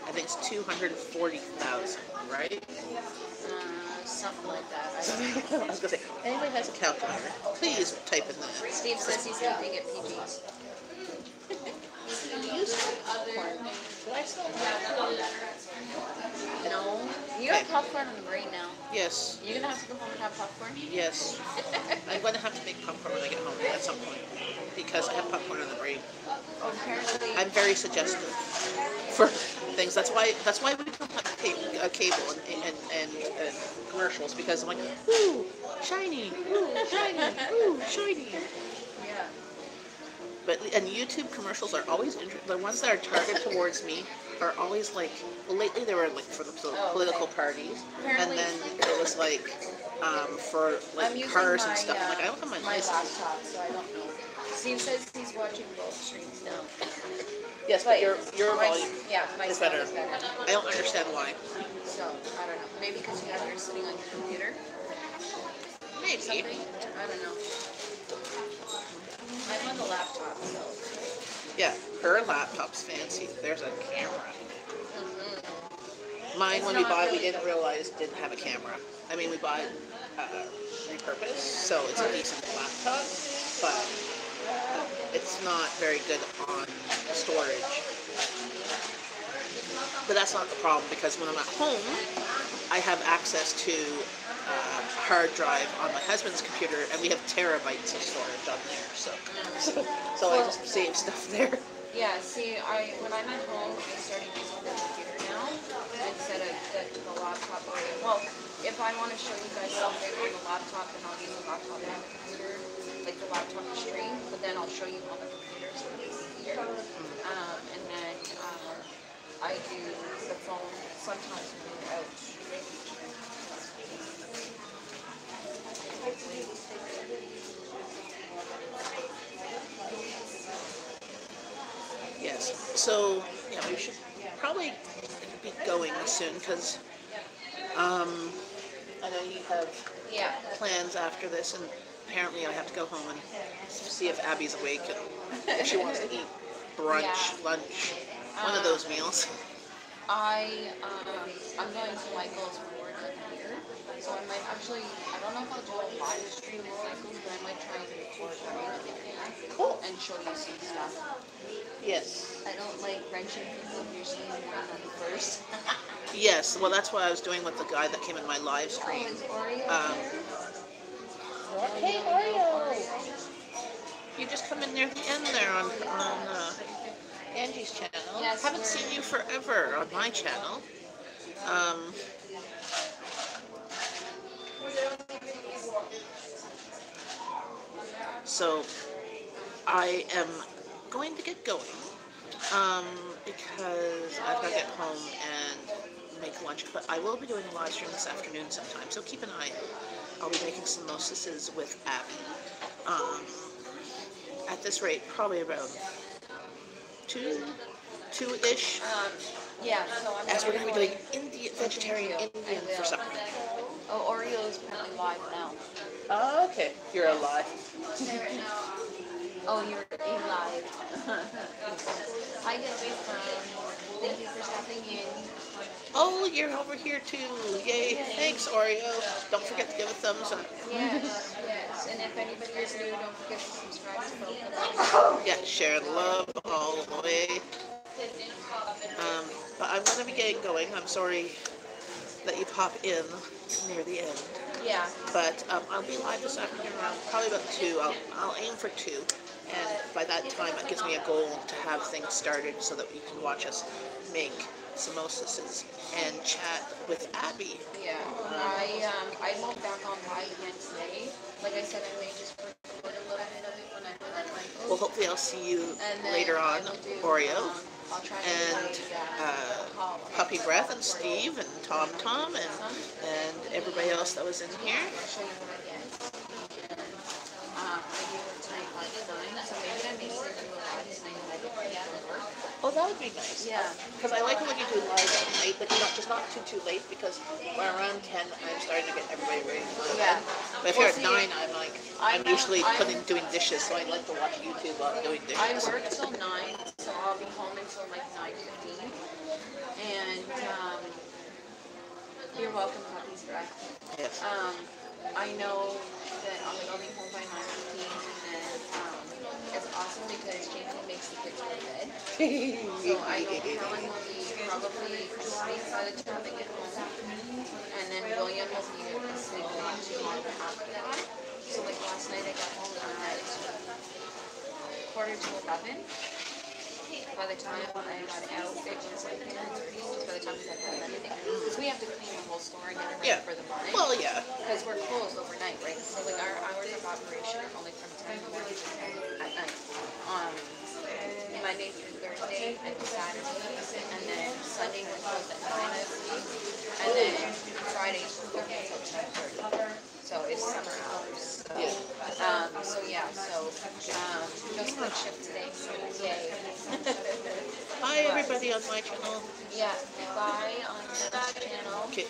I think it's 240,000, right? Something like that. I was going to say, anybody has a calculator, please type in that. Steve says he's keeping it PG. No. You have popcorn on the brain now. Yes. You're gonna have to go home and have popcorn? Yes. I'm going to have to make popcorn when I get home at some point because I have popcorn on the brain. Apparently. I'm very suggestive for things. That's why we don't have cable and commercials because I'm like, ooh, shiny, shiny. Yeah. And YouTube commercials are always the ones that are targeted towards me are always like, well, lately they were like for the political parties, Apparently, and then it was like for like cars and stuff. I'm like, I don't have my license. Laptop, so I don't know. Steve says he's watching both streams now. Yes, but your volume my is sound better. is better. I don't understand why. So I don't know. Maybe because you're sitting on your computer. Maybe. Something. I don't know. I'm on the laptop, so. Yeah, her laptop's fancy. There's a camera. Mine, when we bought it, we didn't realize didn't have a camera. I mean, we bought it repurposed, so it's a decent laptop, but it's not very good on storage. But that's not the problem because when I'm at home, I have access to hard drive on my husband's computer, and we have terabytes of storage on there. So I just save stuff there. Yeah, see, when I'm at home, I started using the computer now instead of the laptop. Well, if I want to show you guys something on the laptop, then I'll use the laptop and the computer, like the laptop to stream, but then I'll show you on the computer so it's easier. And then I do the phone sometimes when we're out. Yes. So yeah, we should probably be going soon because I know you have plans after this, and apparently I have to go home and see if Abby's awake and if she wants to eat brunch, lunch, one of those meals. I'm going to Michael's for work here, so I might actually, I don't know if I'll do a live stream with Michael's, but I might try and record and show you some stuff. Yes. I don't like wrenching people, usually I'm on the first. Yes, well that's what I was doing with the guy that came in my live stream. Hey, Oreo! You just come in near the end there on Angie's channel. Yes, Haven't we're- seen you forever on my channel. Um, so I am going to get going because I've got to get home and make lunch. But I will be doing a live stream this afternoon sometime, so keep an eye out. I'll be making samosas with Abby. At this rate, probably around two-ish. Yeah, so I'm As we're going to be doing Indian, vegetarian Indian for supper. Oh, Oreo's apparently live now. Oh, okay. You're alive. Oh, you're alive. Hi, Gilby. Thank you for stopping in. Oh, you're over here too. Yay. Thanks, Oreo. Don't forget to give a thumbs up. Yes, yes. And if anybody is new, don't forget to subscribe to Yeah, share love all the way. But I'm going to be getting going. I'm sorry that you pop in near the end. Yeah. But I'll be live this afternoon around probably about 2. I'll aim for 2. And by that time, it gives me a goal to have things started so that you can watch us make samosas and chat with Abby. Yeah. I won't back on live again today. Like I said, I may just record a little bit of it when I put my phone. Well, hopefully I'll see you And then later on, I will do, Oreo, I'll try to and do a call. Puppy Breath, and Steve, and Tom, and everybody else that was in here. I'll show you what I get. I do it tonight by 9, so maybe I may still do a live tonight by the work. Oh, that would be nice. Yeah. Because I like it when you do live at night, but just not too late, because around 10, I'm starting to get everybody ready to go to bed. Yeah. But if Well, you're see, at 9, I'm I'm usually not- doing dishes, so I like to watch YouTube while I'm doing I dishes. work till 9, so I'll be home until like 9:15. And you're welcome, Puppy's Breath. Yes. I know that I'll be home by 9:15, and it's awesome because Jamie makes the kids go to bed. So I know Helen will be probably asleep by the time I get home, and then William will be asleep not too long after that. So like last night I got home at 11:15. By the time I got out, it was like 9:30. By the time we got done everything, because we have to clean the whole store and get it ready Yeah. for the morning. Well, yeah. Because we're closed overnight, right? So like our hours of operation are only from 10 in the morning to 10 at night. Monday through Thursday and Saturday, and then Sunday we're closed at 9 I believe, and then Fridays we're open until 10:30. So it's summer hours. So, no split shift today. So yay. Hi, everybody on my channel. Yeah, bye on the channel. Okay.